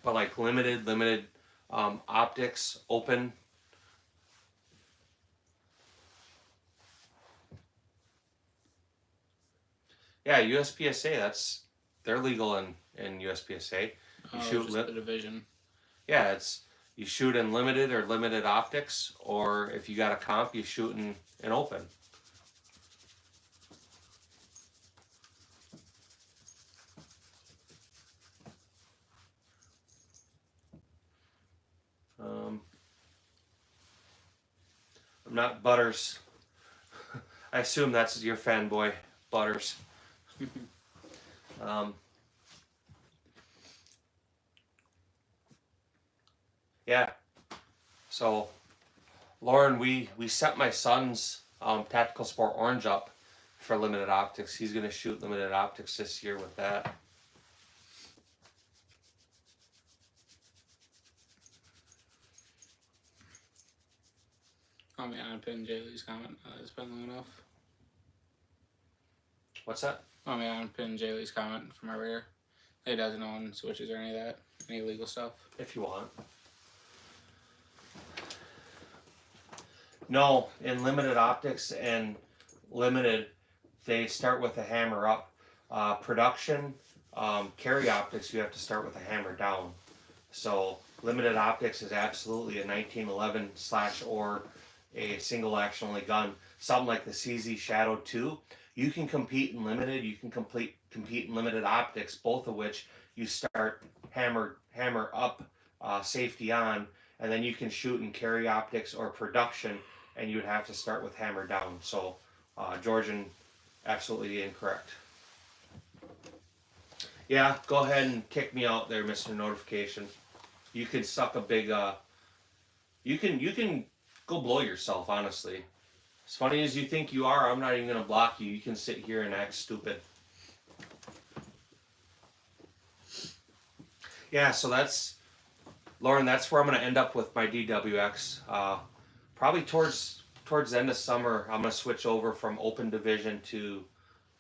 [SPEAKER 1] But like limited optics, open. Yeah, USPSA, they're legal in USPSA. You shoot
[SPEAKER 2] just the division.
[SPEAKER 1] Yeah, you shoot in limited or limited optics, or if you got a comp, you shoot in open. I'm not Butters. I assume that's your fanboy, Butters. Yeah. So, Lauren, we set my son's Tactical Sport Orange up for limited optics. He's going to shoot limited optics this year with that.
[SPEAKER 2] Oh man, I pinned Jay Lee's comment. It's been long enough.
[SPEAKER 1] What's that?
[SPEAKER 2] Oh man, I pinned Jay Lee's comment from earlier. He doesn't own switches or any of that. Any illegal stuff.
[SPEAKER 1] If you want. No, in limited optics and limited, they start with a hammer up. Production, carry optics, you have to start with a hammer down. So limited optics is absolutely a 1911 / or a single action only gun. Something like the CZ Shadow 2. You can compete in limited, you can compete in limited optics, both of which you start hammer up, safety on, and then you can shoot in carry optics or production, and you would have to start with hammer down. So, Georgian, absolutely incorrect. Yeah, go ahead and kick me out there, Mr. Notification. You can suck a big, you can go blow yourself, honestly. As funny as you think you are, I'm not even going to block you. You can sit here and act stupid. Yeah, so that's, Lauren, that's where I'm going to end up with my DWX. Probably towards the end of summer, I'm going to switch over from open division to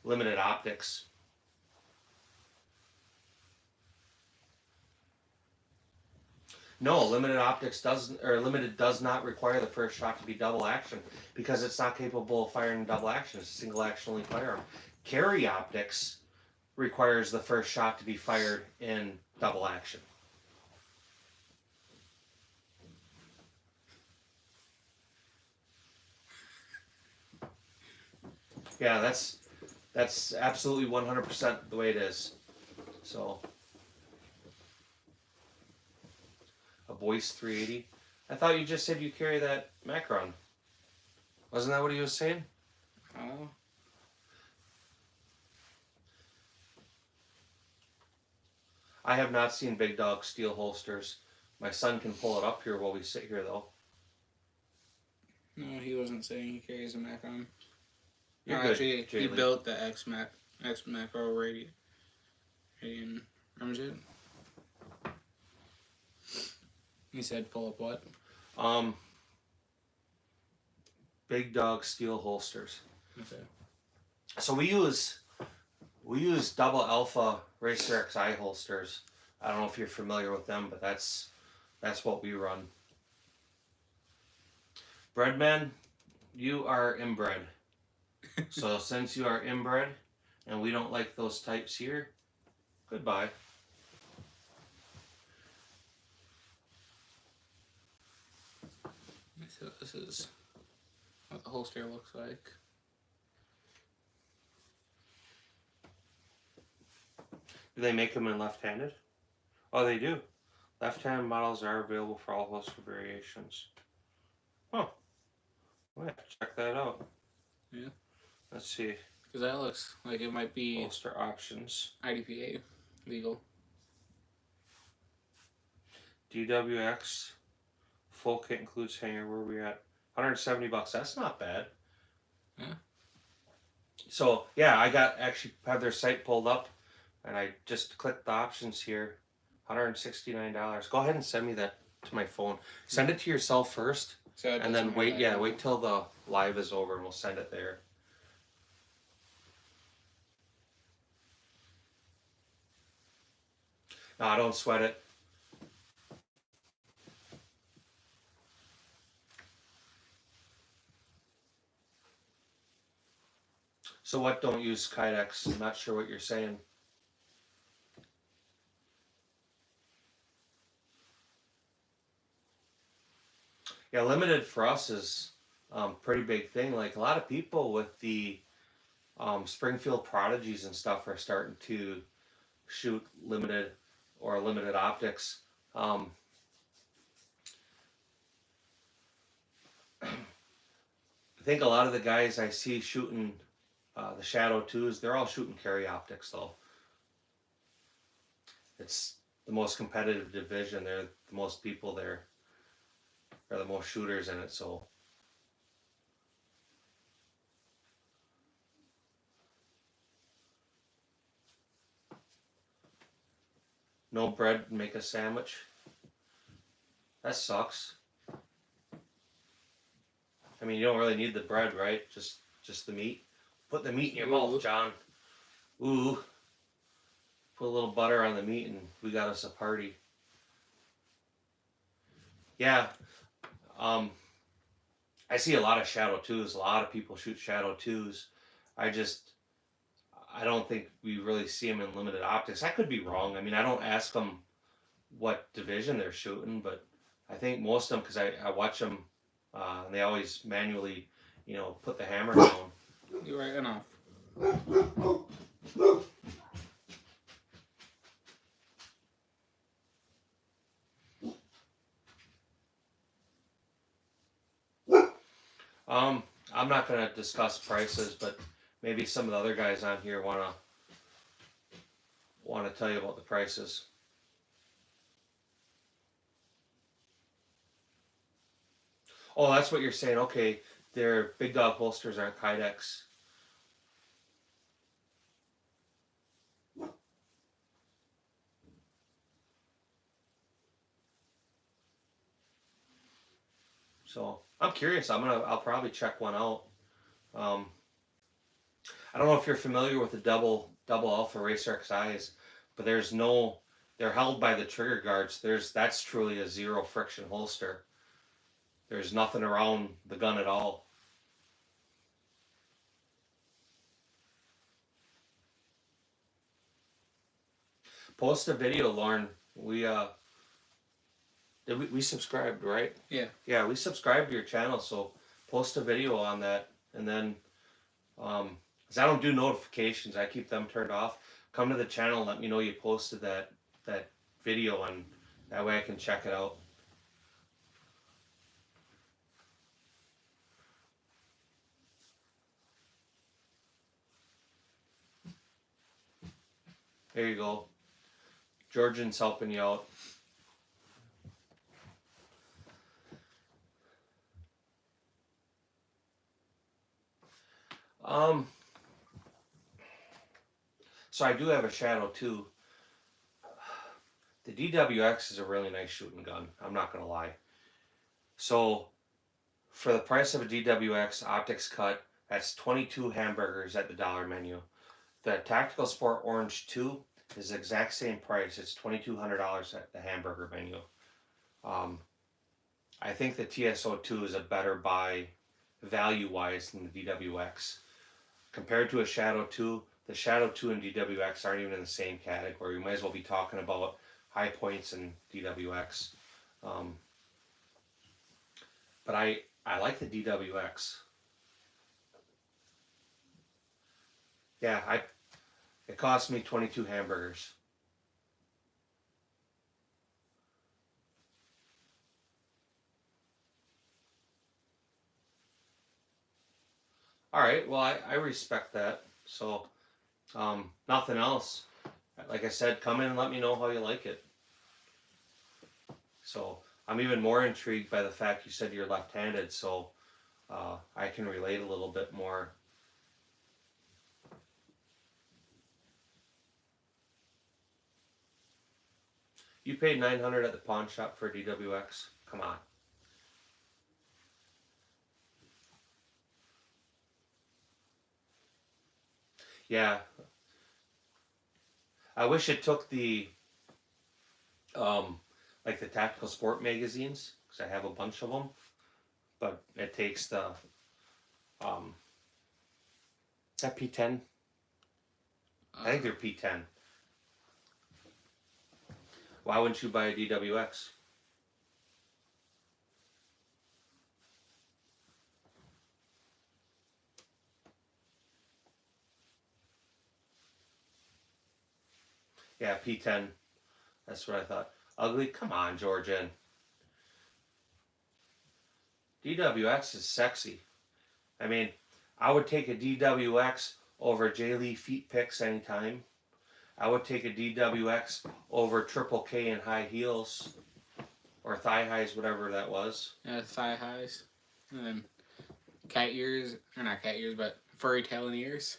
[SPEAKER 1] limited optics. No, limited optics does not require the first shot to be double action because it's not capable of firing double action. It's a single action only firearm. Carry optics requires the first shot to be fired in double action. Yeah, that's absolutely 100% the way it is. So Boyce 380. I thought you just said you carry that Macron. Wasn't that what he was saying?
[SPEAKER 2] Oh.
[SPEAKER 1] I have not seen Big Dog steel holsters. My son can pull it up here while we sit here, though.
[SPEAKER 2] No, he wasn't saying he carries a Macron.
[SPEAKER 1] You're
[SPEAKER 2] No,
[SPEAKER 1] good,
[SPEAKER 2] actually, he
[SPEAKER 1] Jaylee.
[SPEAKER 2] built the X Macro Radian. Remember it? He said pull up what?
[SPEAKER 1] Big Dog steel holsters.
[SPEAKER 2] Okay.
[SPEAKER 1] So we use double alpha Racer XI holsters. I don't know if you're familiar with them, but that's what we run. Breadman, you are inbred. So since you are inbred and we don't like those types here, goodbye.
[SPEAKER 2] So this is what the holster looks like.
[SPEAKER 1] Do they make them in left-handed? Oh, they do. Left-hand models are available for all holster variations. Huh. We'll have to check that out.
[SPEAKER 2] Yeah.
[SPEAKER 1] Let's see.
[SPEAKER 2] Because that looks like it might be
[SPEAKER 1] Holster options.
[SPEAKER 2] IDPA legal.
[SPEAKER 1] DWX. Full kit includes hanger. Where are we at? $170. That's not bad.
[SPEAKER 2] Yeah.
[SPEAKER 1] So yeah, I actually have their site pulled up, and I just clicked the options here. $169. Go ahead and send me that to my phone. Send it to yourself first,
[SPEAKER 2] So it
[SPEAKER 1] and then
[SPEAKER 2] doesn't
[SPEAKER 1] wait.
[SPEAKER 2] have
[SPEAKER 1] Yeah,
[SPEAKER 2] that
[SPEAKER 1] wait till the live is over, and we'll send it there. No, I don't sweat it. So what? Don't use Kydex. I'm not sure what you're saying. Yeah, limited for us is pretty big thing. Like a lot of people with the Springfield Prodigies and stuff are starting to shoot limited or limited optics. I think a lot of the guys I see shooting the Shadow 2s, they're all shooting carry optics though. It's the most competitive division. They're the most people there. They're the most shooters in it, so. No bread, make a sandwich. That sucks. I mean, you don't really need the bread, right? Just the meat. Put the meat in your mouth, John. Ooh. Put a little butter on the meat and we got us a party. Yeah. I see a lot of Shadow 2s. A lot of people shoot Shadow 2s. I don't think we really see them in limited optics. I could be wrong. I mean, I don't ask them what division they're shooting, but I think most of them, because I watch them, and they always manually, put the hammer down.
[SPEAKER 2] You're right enough.
[SPEAKER 1] I'm not going to discuss prices, but maybe some of the other guys on here want to tell you about the prices. Oh, that's what you're saying. Okay, their Big Dog holsters aren't Kydex. So I'm curious. I'll probably check one out. I don't know if you're familiar with the double alpha Racer XIs, but they're held by the trigger guards. That's truly a zero friction holster. There's nothing around the gun at all. Post a video, Lauren. We subscribed, right?
[SPEAKER 2] Yeah.
[SPEAKER 1] Yeah, we subscribed to your channel, so post a video on that, and then, because I don't do notifications, I keep them turned off. Come to the channel and let me know you posted that video, and that way I can check it out. There you go. Georgian's helping you out. So I do have a Shadow too. The DWX is a really nice shooting gun. I'm not gonna lie. So for the price of a DWX optics cut, that's 22 hamburgers at the dollar menu. The Tactical Sport Orange 2 is the exact same price. It's $2,200 at the hamburger menu. I think the TSO2 is a better buy value-wise than the DWX. Compared to a Shadow 2, the Shadow 2 and DWX aren't even in the same category. We might as well be talking about high points and DWX. But I like the DWX. Yeah, it cost me 22 hamburgers. All right, well, I respect that. So, nothing else. Like I said, come in and let me know how you like it. So, I'm even more intrigued by the fact you said you're left-handed, so I can relate a little bit more. You paid $900 at the pawn shop for a DWX? Come on. Yeah. I wish it took the like the tactical sport magazines, because I have a bunch of them, but it takes the that P10. I think they're P10. Why wouldn't you buy a DWX? Yeah, P10. That's what I thought. Ugly? Come on, Georgian. DWX is sexy. I mean, I would take a DWX over J. Lee feet picks anytime. I would take a DWX over Triple K in high heels. Or thigh highs, whatever that was.
[SPEAKER 2] Yeah, thigh highs. And then cat ears, or not cat ears, but furry tail and ears.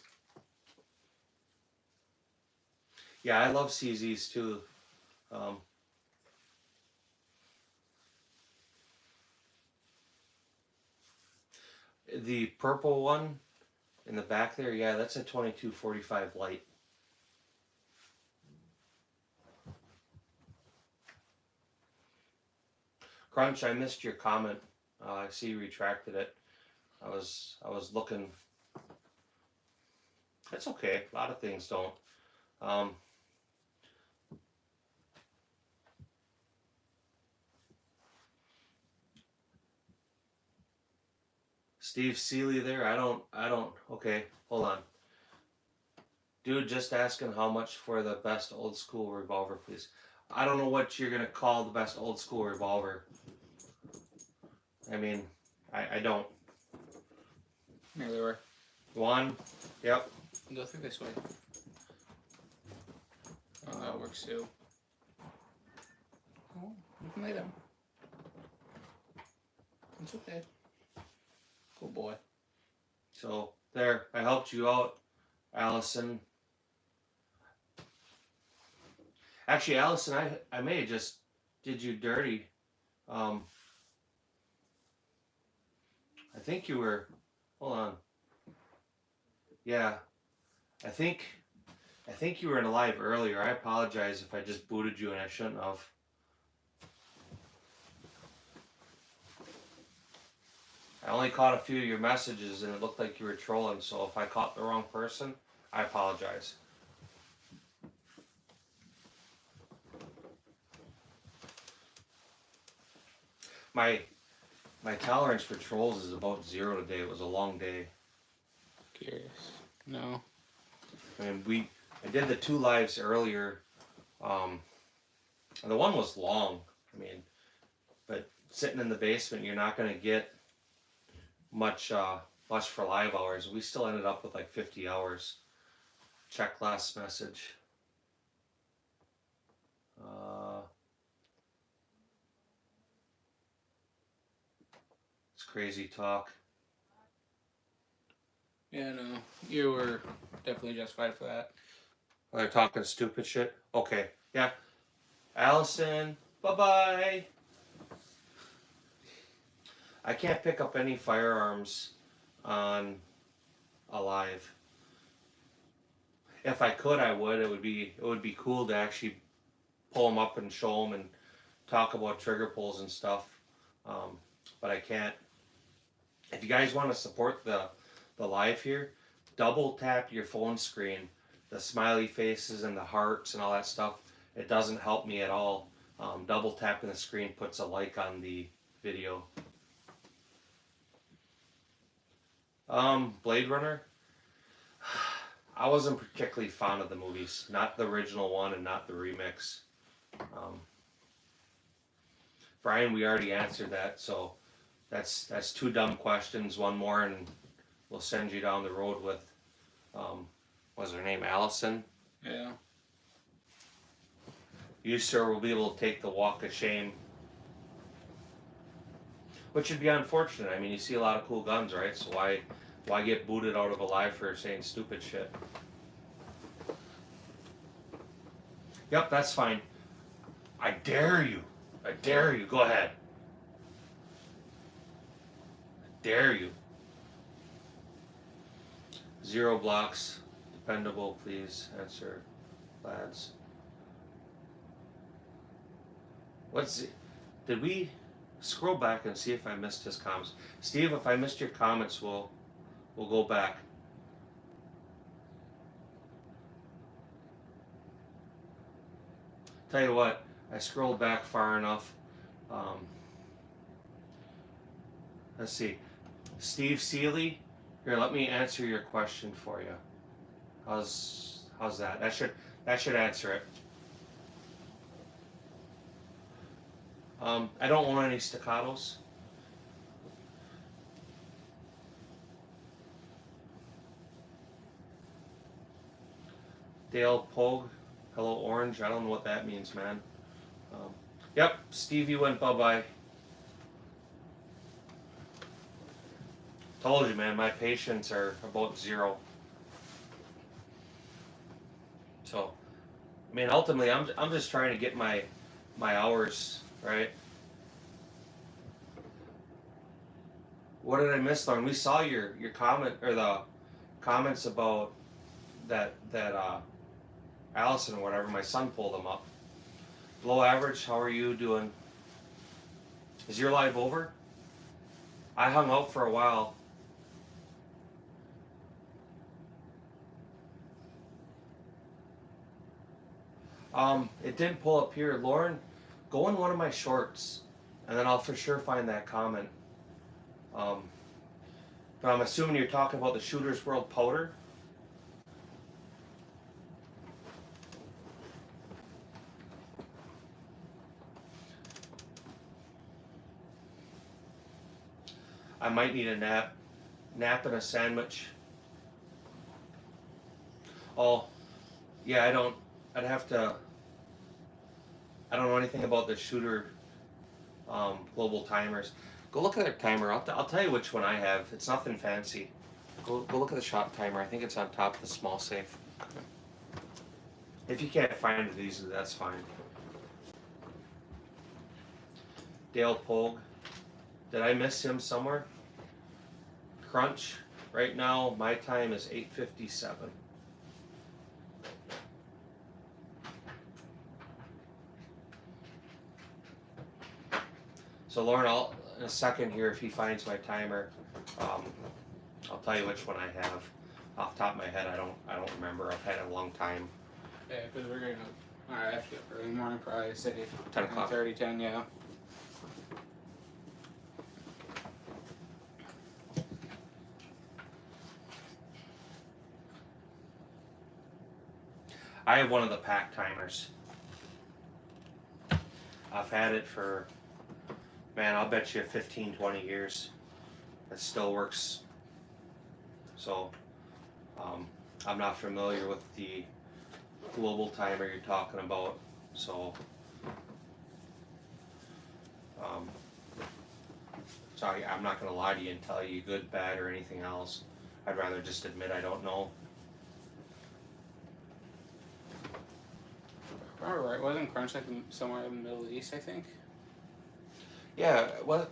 [SPEAKER 1] Yeah, I love CZs too. The purple one in the back there, yeah, that's a 2245 light. Crunch, I missed your comment. I see you retracted it. I was looking. That's okay. A lot of things don't. Steve Seeley there. I don't. Okay, hold on. Dude, just asking how much for the best old school revolver, please. I don't know what you're gonna call the best old school revolver. I mean, I don't.
[SPEAKER 2] There they were.
[SPEAKER 1] One. Yep.
[SPEAKER 2] Go through this way. Oh, that works too. Oh, you can lay down. It's okay. Cool boy.
[SPEAKER 1] So there, I helped you out, Allison. Actually, Allison, I may have just did you dirty. I think you were. Hold on. Yeah, I think you were in a live earlier. I apologize if I just booted you and I shouldn't have. I only caught a few of your messages and it looked like you were trolling, so if I caught the wrong person, I apologize. My tolerance for trolls is about 0 today. It was a long day.
[SPEAKER 2] Curious. No.
[SPEAKER 1] I mean, I did the 2 lives earlier. The one was long. I mean, but sitting in the basement, you're not going to get much for live hours. We still ended up with like 50 hours. Check last message. crazy talk.
[SPEAKER 2] Yeah, no, you were definitely justified for that.
[SPEAKER 1] They're talking stupid shit. Okay, yeah. Allison, bye-bye. I can't pick up any firearms on Alive. If I could, I would. It would be cool to actually pull them up and show them and talk about trigger pulls and stuff. But I can't. If you guys want to support the live here, double tap your phone screen, the smiley faces and the hearts and all that stuff. It doesn't help me at all. Double tapping the screen puts a like on the video. Blade Runner. I wasn't particularly fond of the movies, not the original one and not the remix. Brian, we already answered that, so that's two dumb questions. One more, and we'll send you down the road with, what's her name, Allison?
[SPEAKER 2] Yeah.
[SPEAKER 1] You, sir, will be able to take the walk of shame. Which would be unfortunate. I mean, you see a lot of cool guns, right? So why get booted out of Alive for saying stupid shit? Yep, that's fine. I dare you. I dare you. Go ahead. I dare you. 0 blocks. Dependable, please answer, lads. What's it? Did we scroll back and see if I missed his comments? Steve, if I missed your comments, we'll go back. Tell you what, I scrolled back far enough. Let's see. Steve Seeley, here, let me answer your question for you. How's that? That should answer it. I don't want any staccatos. Dale Pogue, hello Orange. I don't know what that means, man. Yep, Steve, you went bye-bye. Told you, man, my patients are about 0. So, I mean, ultimately, I'm just trying to get my hours, right? What did I miss, Lauren? We saw your comment, or the comments about that Allison or whatever. My son pulled them up. Low average, how are you doing? Is your live over? I hung out for a while. It didn't pull up here. Lauren, go in one of my shorts, and then I'll for sure find that comment. But I'm assuming you're talking about the Shooter's World powder. I might need a nap and a sandwich. Oh, yeah, I don't know anything about the Shooter global timers. Go look at their timer. I'll tell you which one I have. It's nothing fancy. Go look at the shot timer. I think it's on top of the small safe. If you can't find it easily, that's fine. Dale Pogue. Did I miss him somewhere? Crunch. Right now, my time is 8:57. So Lauren, in a second here, if he finds my timer, I'll tell you which one I have. Off the top of my head, I don't remember. I've had it a long time.
[SPEAKER 2] Yeah, because we're gonna. Alright, I have to get early morning, probably say
[SPEAKER 1] 10 o'clock.
[SPEAKER 2] 10, yeah.
[SPEAKER 1] I have one of the pack timers. I've had it for, man, I'll bet you 15, 20 years. It still works. So, I'm not familiar with the global timer you're talking about. So, So I'm not going to lie to you and tell you good, bad, or anything else. I'd rather just admit I don't know.
[SPEAKER 2] All right, wasn't Crunch like somewhere in the Middle East? I think.
[SPEAKER 1] Yeah, well,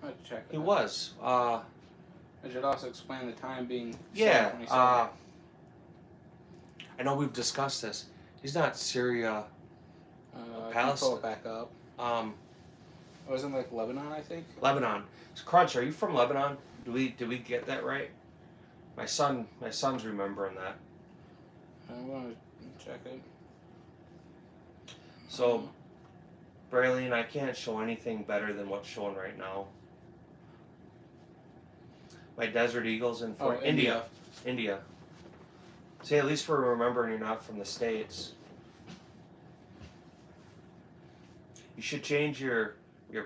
[SPEAKER 2] I'll check.
[SPEAKER 1] he was.
[SPEAKER 2] I should also explain the time being.
[SPEAKER 1] Yeah.
[SPEAKER 2] 7:27.
[SPEAKER 1] I know we've discussed this. He's not Syria,
[SPEAKER 2] Can you pull
[SPEAKER 1] Palestine.
[SPEAKER 2] it back up?
[SPEAKER 1] It
[SPEAKER 2] wasn't like Lebanon, I think.
[SPEAKER 1] Lebanon. So Crunch, are you from Lebanon? Did we get that right? My son's remembering that.
[SPEAKER 2] I'm gonna check it.
[SPEAKER 1] So, Braylene, I can't show anything better than what's showing right now. My Desert Eagles in India. India. See, at least we're remembering you're not from the States. You should change your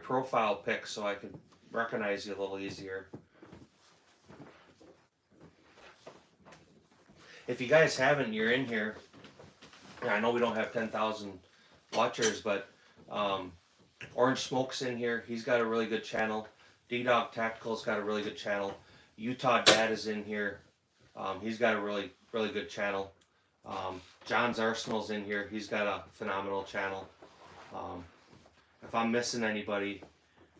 [SPEAKER 1] profile pic so I could recognize you a little easier. If you guys haven't, you're in here. I know we don't have 10,000 watchers, but Orange Smoke's in here. He's got a really good channel. D-Dog Tactical's got a really good channel. Utah Dad is in here. He's got a really good channel. John's Arsenal's in here. He's got a phenomenal channel. If I'm missing anybody,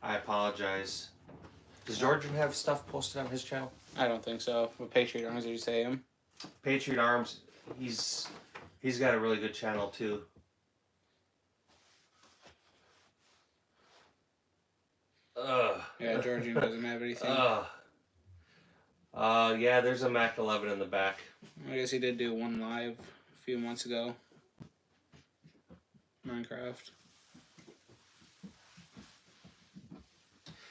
[SPEAKER 1] I apologize. Does Georgian have stuff posted on his channel?
[SPEAKER 2] I don't think so. What Patriot Arms did you say him?
[SPEAKER 1] Patriot Arms, he's got a really good channel too.
[SPEAKER 2] Yeah, Georgian doesn't have anything.
[SPEAKER 1] Yeah, there's a Mac 11 in the back.
[SPEAKER 2] I guess he did do one live a few months ago. Minecraft.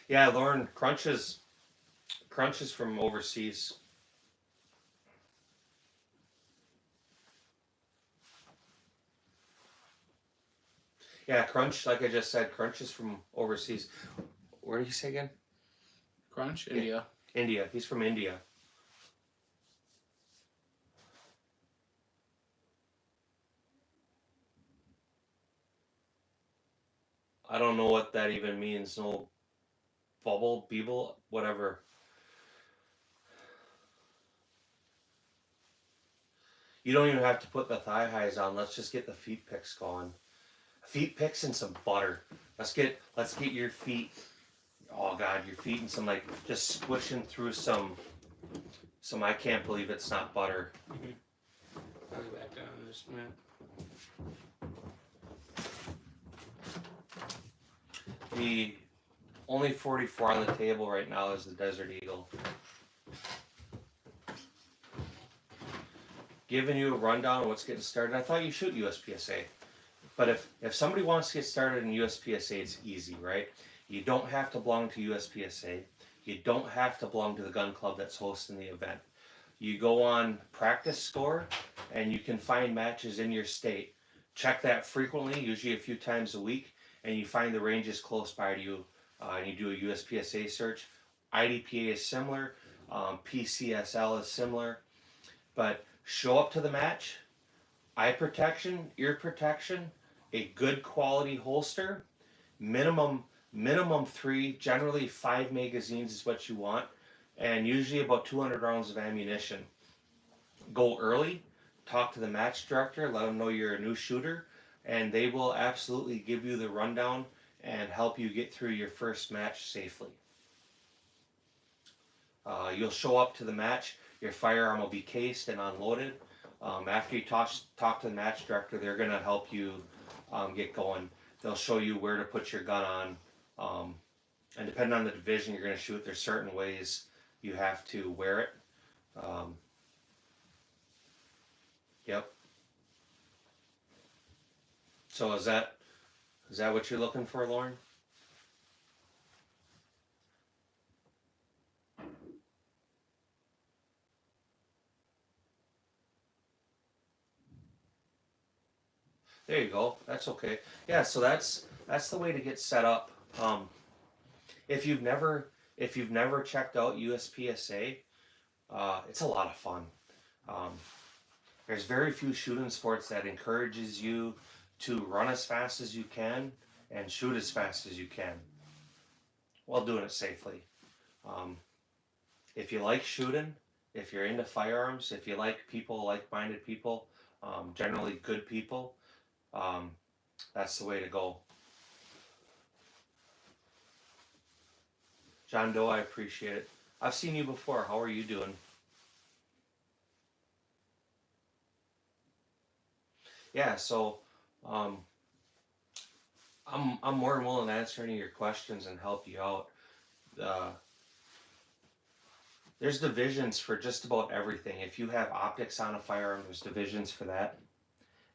[SPEAKER 1] Yeah, Lauren, Crunch is from overseas. Yeah, Crunch, like I just said, Crunch is from overseas. Where did he say again?
[SPEAKER 2] Crunch? India.
[SPEAKER 1] India. He's from India. I don't know what that even means. No bubble, beeble, whatever. You don't even have to put the thigh highs on. Let's just get the feet picks going. Feet picks and some butter. Let's get your feet. Oh God, your feet and some like just squishing through some. I can't believe it's not butter.
[SPEAKER 2] Mm-hmm. I'll go back down in just a minute.
[SPEAKER 1] The only 44 on the table right now is the Desert Eagle. Giving you a rundown of what's getting started. I thought you shoot USPSA. But if somebody wants to get started in USPSA, it's easy, right? You don't have to belong to USPSA. You don't have to belong to the gun club that's hosting the event. You go on Practice Score, and you can find matches in your state. Check that frequently, usually a few times a week, and you find the ranges close by to you, and you do a USPSA search. IDPA is similar. PCSL is similar. But show up to the match. Eye protection, ear protection, a good quality holster, minimum 3, generally 5 magazines is what you want, and usually about 200 rounds of ammunition. Go early, talk to the match director, let them know you're a new shooter, and they will absolutely give you the rundown and help you get through your first match safely. You'll show up to the match, your firearm will be cased and unloaded. After you talk to the match director, they're going to help you get going. They'll show you where to put your gun on. And depending on the division you're going to shoot, there's certain ways you have to wear it. Yep. So is that what you're looking for, Lauren? There you go. That's okay. Yeah, so that's the way to get set up. If you've never checked out USPSA, it's a lot of fun. There's very few shooting sports that encourages you to run as fast as you can and shoot as fast as you can. while doing it safely. If you like shooting, if you're into firearms, if you like people, like-minded people, generally good people, um, that's the way to go. John Doe, I appreciate it. I've seen you before. How are you doing? Yeah, so um, I'm more than willing to answer any of your questions and help you out. Uh, there's divisions for just about everything. If you have optics on a firearm, there's divisions for that.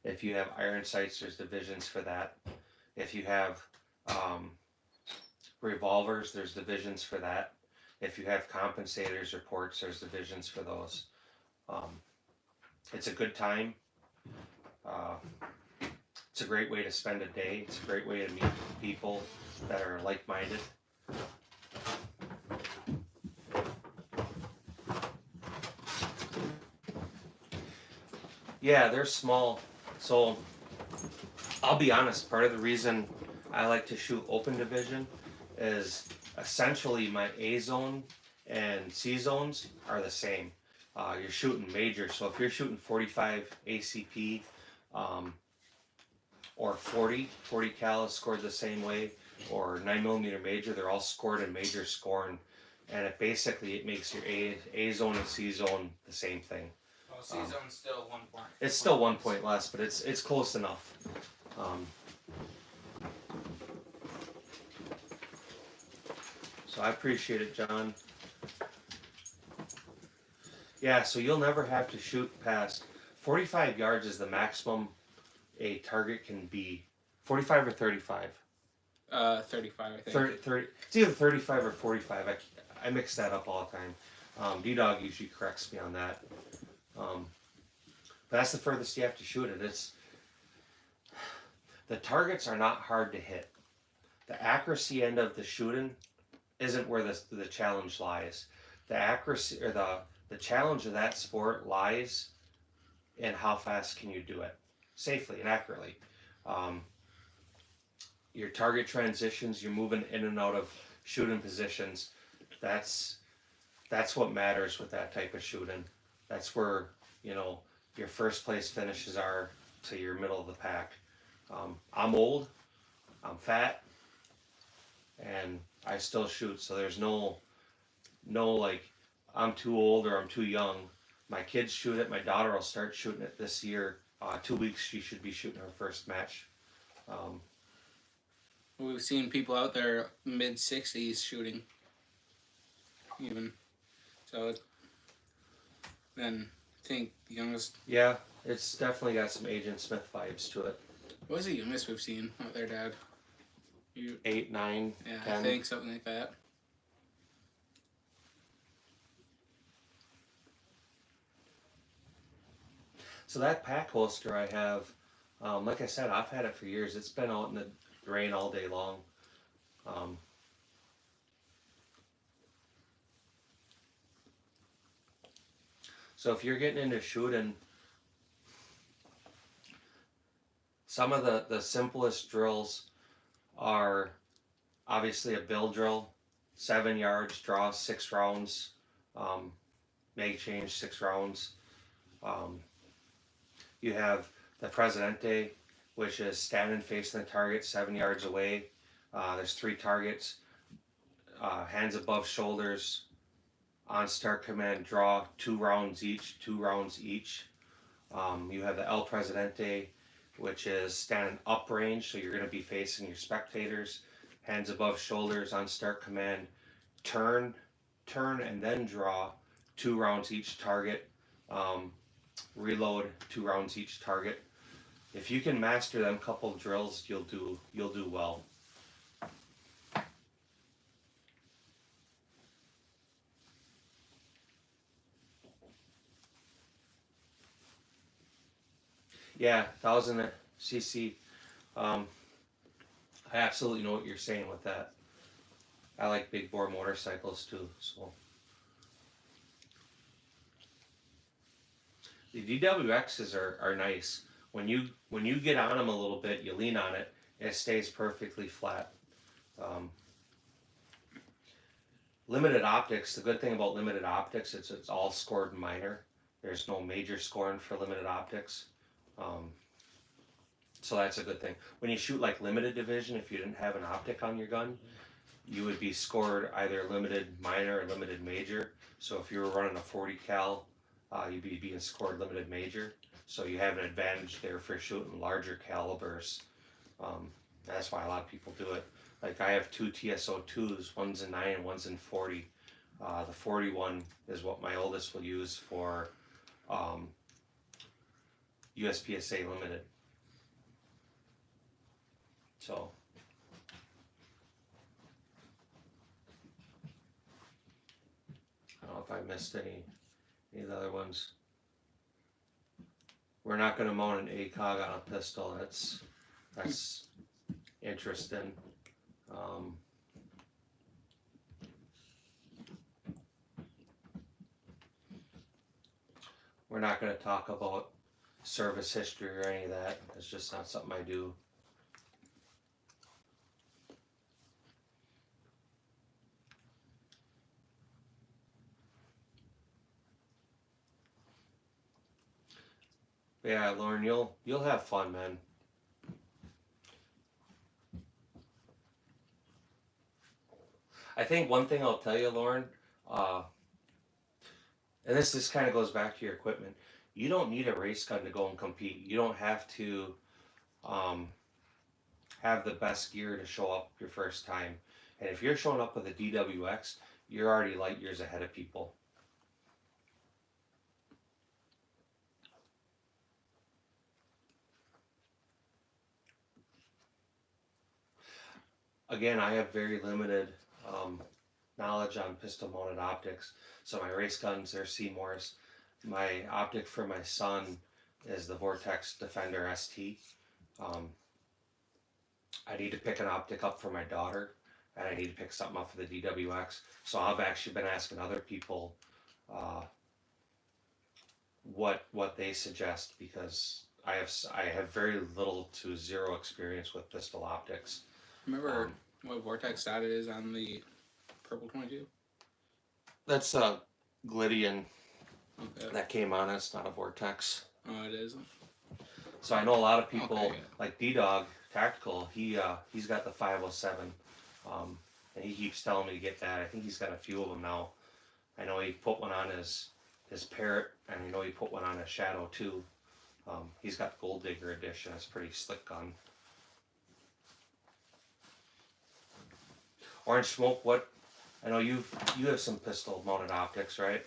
[SPEAKER 1] If you have iron sights, there's divisions for that. If you have um, revolvers, there's divisions for that. If you have compensators or ports, there's divisions for those. Um, it's a good time. Uh, it's a great way to spend a day. It's a great way to meet people that are like-minded. Yeah, they're small. So I'll be honest, part of the reason I like to shoot open division is essentially my A zone and C zones are the same. You're shooting major, so if you're shooting 45 ACP or 40 cal is scored the same way, or 9mm major, they're all scored in major scoring, and it makes your A zone and C zone the same thing.
[SPEAKER 2] Well, C zone's still 1 point.
[SPEAKER 1] It's still 1 point less, but it's close enough. So I appreciate it, John. Yeah, so you'll never have to shoot past 45 yards is the maximum a target can be. 45 or 35?
[SPEAKER 2] 35, I think.
[SPEAKER 1] 30, it's either 35 or 45. I mix that up all the time. D-Dog usually corrects me on that. But that's the furthest you have to shoot it. The targets are not hard to hit. The accuracy end of the shooting isn't where the challenge lies. The accuracy or the challenge of that sport lies in how fast can you do it safely and accurately. Your target transitions, you're moving in and out of shooting positions. That's what matters with that type of shooting. That's where your first place finishes are to your middle of the pack. I'm old, I'm fat, and I still shoot. So there's no like I'm too old or I'm too young. My kids shoot it. My daughter will start shooting it this year. 2 weeks she should be shooting her first match.
[SPEAKER 2] We've seen people out there mid-60s shooting, even. So then I think the youngest.
[SPEAKER 1] Yeah, it's definitely got some Agent Smith vibes to it.
[SPEAKER 2] What was the youngest we've seen out there, Dad?
[SPEAKER 1] 8, 9,
[SPEAKER 2] yeah,
[SPEAKER 1] 10.
[SPEAKER 2] I think something like that.
[SPEAKER 1] So that pack holster I have, like I said, I've had it for years. It's been out in the rain all day long. So if you're getting into shooting, some of the simplest drills are obviously a bill drill, 7 yards, draw 6 rounds, mag change 6 rounds. You have the Presidente, which is standing facing the target 7 yards away. There's 3 targets, hands above shoulders, on start command, draw 2 rounds each, 2 rounds each. You have the El Presidente, which is standing up range, so you're going to be facing your spectators, hands above shoulders, on start command, turn, and then draw 2 rounds each target. Reload 2 rounds each target. If you can master them couple of drills, you'll do well. Yeah, 1000 cc. I absolutely know what you're saying with that. I like big bore motorcycles too, so. The DWXs are nice. When you get on them a little bit, you lean on it, it stays perfectly flat. limited optics, the good thing about limited optics, it's all scored minor. There's no major scoring for limited optics. Um, so that's a good thing. When you shoot like limited division, if you didn't have an optic on your gun, you would be scored either limited minor or limited major. So if you were running a 40 cal, you'd be being scored limited major. So you have an advantage there for shooting larger calibers. That's why a lot of people do it. Like I have two TSO2s, one's in 9 and one's in 40. The 41 is what my oldest will use for USPSA limited. So I don't know if I missed any of the other ones. We're not going to mount an ACOG on a pistol. That's interesting. We're not going to talk about service history or any of that. It's just not something I do. But yeah, Lauren, you'll have fun, man. I think one thing I'll tell you, Lauren, and this kind of goes back to your equipment. You don't need a race gun to go and compete. You don't have to have the best gear to show up your first time. And if you're showing up with a DWX, you're already light years ahead of people. Again, I have very limited knowledge on pistol mounted optics. So my race guns, they're Seymours. My optic for my son is the Vortex Defender ST. I need to pick an optic up for my daughter, and I need to pick something up for the DWX. So I've actually been asking other people what they suggest, because I have very little to zero experience with pistol optics.
[SPEAKER 2] Remember what Vortex dot it is on the Purple 22?
[SPEAKER 1] That's a Glydian
[SPEAKER 2] Okay.
[SPEAKER 1] that came on. It's not a Vortex.
[SPEAKER 2] Oh, it isn't.
[SPEAKER 1] So I know a lot of people,
[SPEAKER 2] Okay, yeah.
[SPEAKER 1] like D-Dog Tactical, he's got the 507, and he keeps telling me to get that. I think he's got a few of them now. I know he put one on his Parrot, and I know he put one on his Shadow too. He's got the Gold Digger edition. It's a pretty slick gun. Orange Smoke, what? I know you have some pistol mounted optics, right?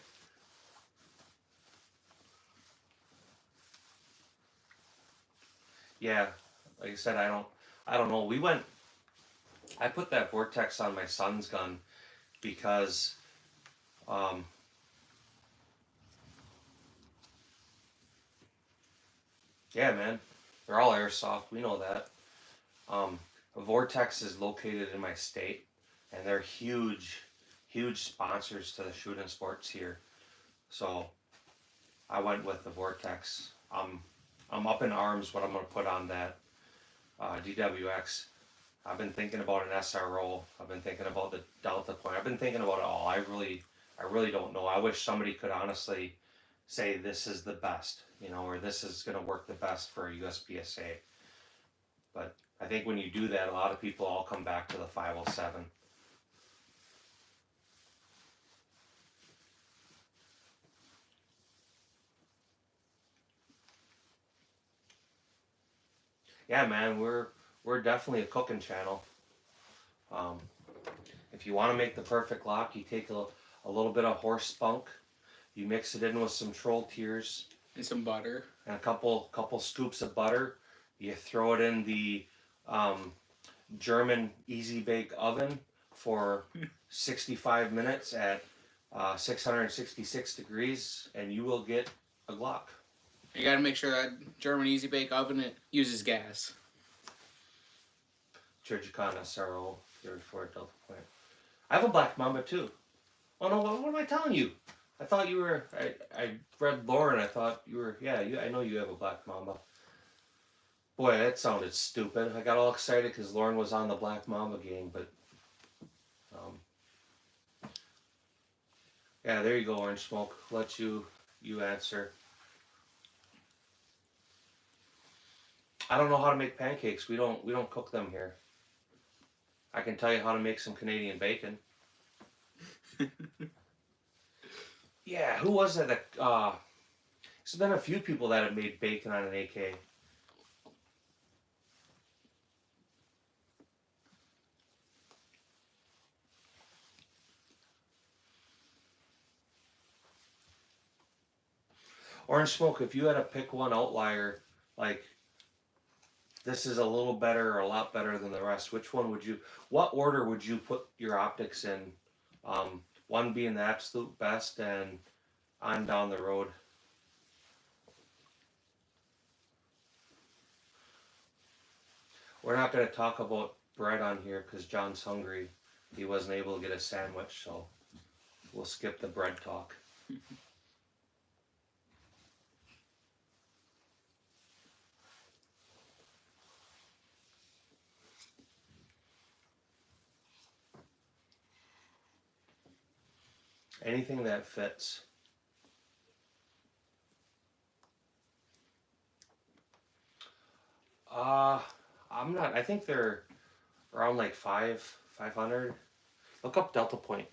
[SPEAKER 1] Yeah, like I said, I don't know. I put that Vortex on my son's gun because, yeah, man, they're all airsoft. We know that. Vortex is located in my state, and they're huge sponsors to the shooting sports here. So I went with the Vortex. I'm up in arms what I'm going to put on that DWX. I've been thinking about an SRO. I've been thinking about the Delta Point. I've been thinking about it all. I really don't know. I wish somebody could honestly say this is the best, or this is going to work the best for a USPSA. But I think when you do that, a lot of people all come back to the 507. Yeah, man, we're definitely a cooking channel. If you want to make the perfect lock, you take a little bit of horse spunk, you mix it in with some troll tears
[SPEAKER 2] And some butter.
[SPEAKER 1] and a couple scoops of butter. You throw it in the German easy bake oven for 65 minutes at 666 degrees, and you will get a Glock.
[SPEAKER 2] You gotta make sure that German Easy Bake Oven, it uses gas.
[SPEAKER 1] Trigicon SRO 34 Delta Point. I have a Black Mamba too. Oh no, what am I telling you? I thought you were. I read Lauren. I thought you were. Yeah, I know you have a Black Mamba. Boy, that sounded stupid. I got all excited because Lauren was on the Black Mamba game, but Yeah, there you go, Orange Smoke. Let you answer. I don't know how to make pancakes. We don't cook them here. I can tell you how to make some Canadian bacon. Yeah, who was it that there's been a few people that have made bacon on an AK. Orange Smoke, if you had to pick one outlier, like this is a little better or a lot better than the rest, which one would you, what order would you put your optics in? One being the absolute best and on down the road. We're not going to talk about bread on here because John's hungry. He wasn't able to get a sandwich, so we'll skip the bread talk. Anything that fits. Uh, I'm not. I think they're around like 500. Look up Delta Point.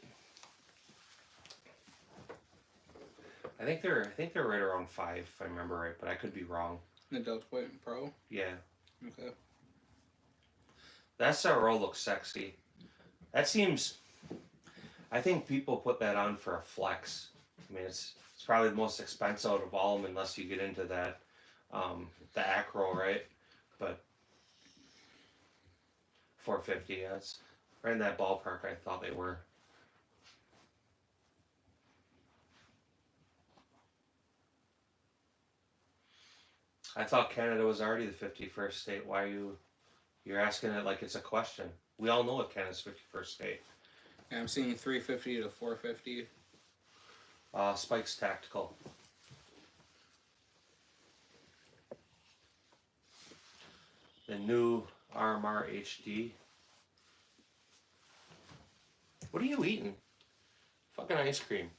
[SPEAKER 1] I think they're right around 5 if I remember right, but I could be wrong.
[SPEAKER 2] The Delta Point Pro.
[SPEAKER 1] Yeah,
[SPEAKER 2] Okay.
[SPEAKER 1] that SRO looks sexy. That seems. I think people put that on for a flex. I mean, it's probably the most expensive out of all of them, unless you get into that the acro, right? But 450, yeah, it's right in that ballpark. I thought they were. I thought Canada was already the 51st state. Why you're asking it like it's a question? We all know what Canada's 51st state.
[SPEAKER 2] Yeah, I'm seeing 350 to 450.
[SPEAKER 1] Spike's Tactical. The new RMR HD. What are you eating? Fucking ice cream.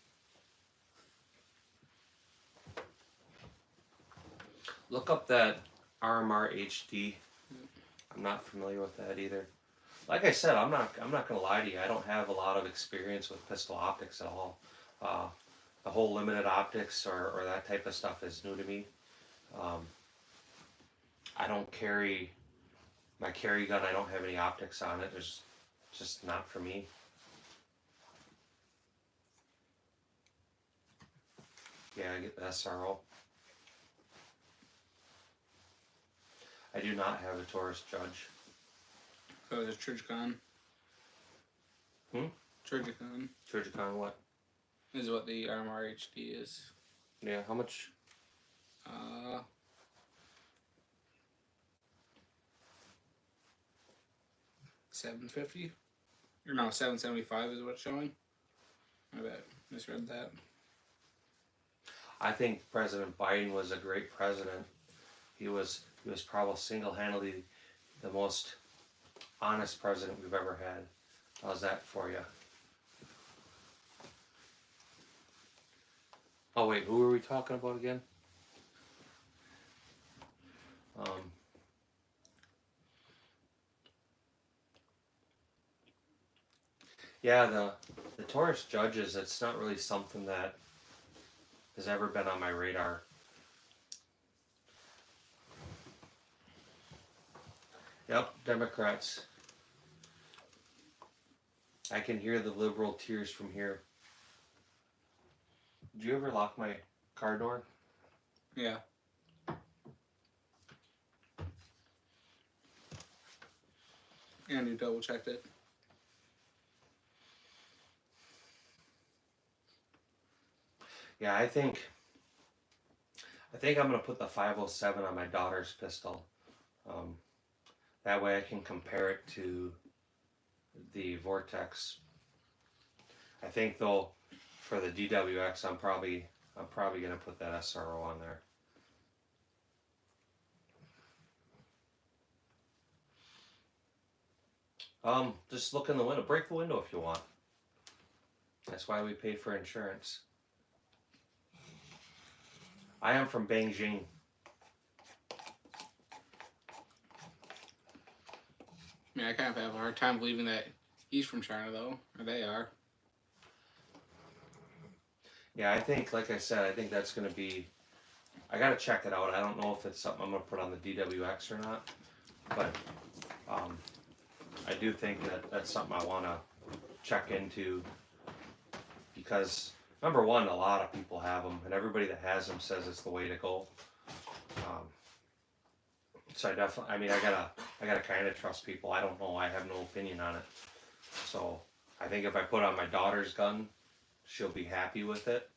[SPEAKER 1] Look up that RMR HD. I'm not familiar with that either. Like I said, I'm not gonna lie to you. I don't have a lot of experience with pistol optics at all. The whole limited optics or that type of stuff is new to me. I don't carry my carry gun. I don't have any optics on it. There's just not for me. Yeah, I get the SRO. I do not have a Taurus Judge.
[SPEAKER 2] Oh, there's Churchcon.
[SPEAKER 1] Hmm?
[SPEAKER 2] Churchcon
[SPEAKER 1] Churchicon what?
[SPEAKER 2] is what the RMR HD is.
[SPEAKER 1] Yeah, how much?
[SPEAKER 2] 750? Or no, 775 is what's showing. I bet misread that.
[SPEAKER 1] I think President Biden was a great president. He was probably single-handedly the most honest president we've ever had. How's that for you? Oh wait, who were we talking about again? Yeah, the Taurus Judges. It's not really something that has ever been on my radar. Yep, Democrats. I can hear the liberal tears from here. Did you ever lock my car door?
[SPEAKER 2] Yeah. And you double checked it.
[SPEAKER 1] Yeah, I think I'm gonna put the 507 on my daughter's pistol. That way I can compare it to the Vortex. I think though, for the DWX, I'm probably gonna put that SRO on there. Just look in the window. Break the window if you want. That's why we pay for insurance. I am from Beijing.
[SPEAKER 2] I mean, I kind of have a hard time believing that he's from China, though. Or they are.
[SPEAKER 1] Yeah, I think, like I said, I think that's going to be. I got to check it out. I don't know if it's something I'm going to put on the DWX or not. But I do think that that's something I want to check into. Because, number one, a lot of people have them. And everybody that has them says it's the way to go. So I definitely, I mean, I gotta kind of trust people. I don't know. I have no opinion on it. So I think if I put on my daughter's gun, she'll be happy with it,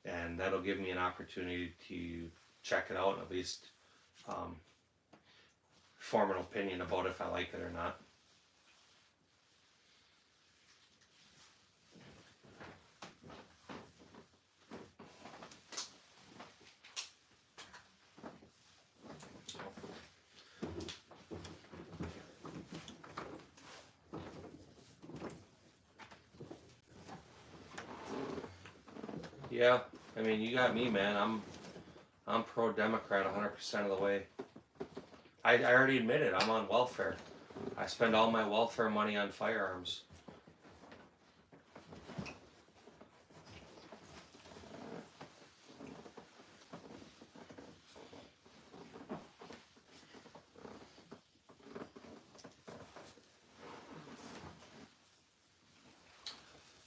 [SPEAKER 1] and that'll give me an opportunity to check it out and at least form an opinion about if I like it or not. Yeah, I mean, you got me, man. I'm pro-Democrat 100% of the way. I already admitted I'm on welfare. I spend all my welfare money on firearms.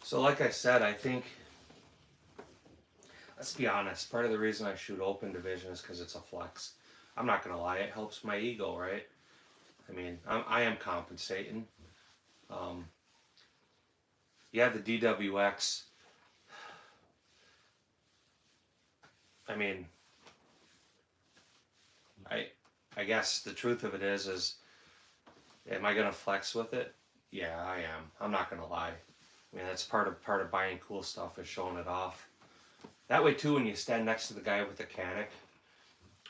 [SPEAKER 1] So like I said, I think, let's be honest, part of the reason I shoot open division is because it's a flex. I'm not going to lie, it helps my ego, right? I mean, I am compensating. You have the DWX. I mean, I guess the truth of it is am I going to flex with it? Yeah, I am. I'm not going to lie. I mean, that's part of buying cool stuff is showing it off. That way too, when you stand next to the guy with the Canic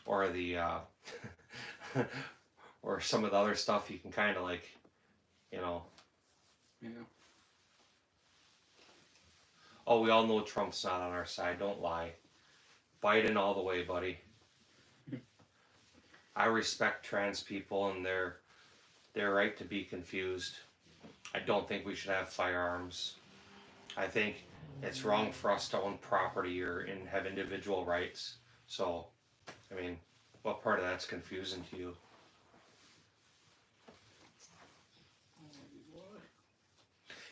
[SPEAKER 1] or the or some of the other stuff, you can kind of like, you know.
[SPEAKER 2] Yeah.
[SPEAKER 1] Oh, we all know Trump's not on our side. Don't lie. Biden all the way, buddy. I respect trans people and their right to be confused. I don't think we should have firearms. I think it's wrong for us to own property or have individual rights. So, I mean, what part of that's confusing to you?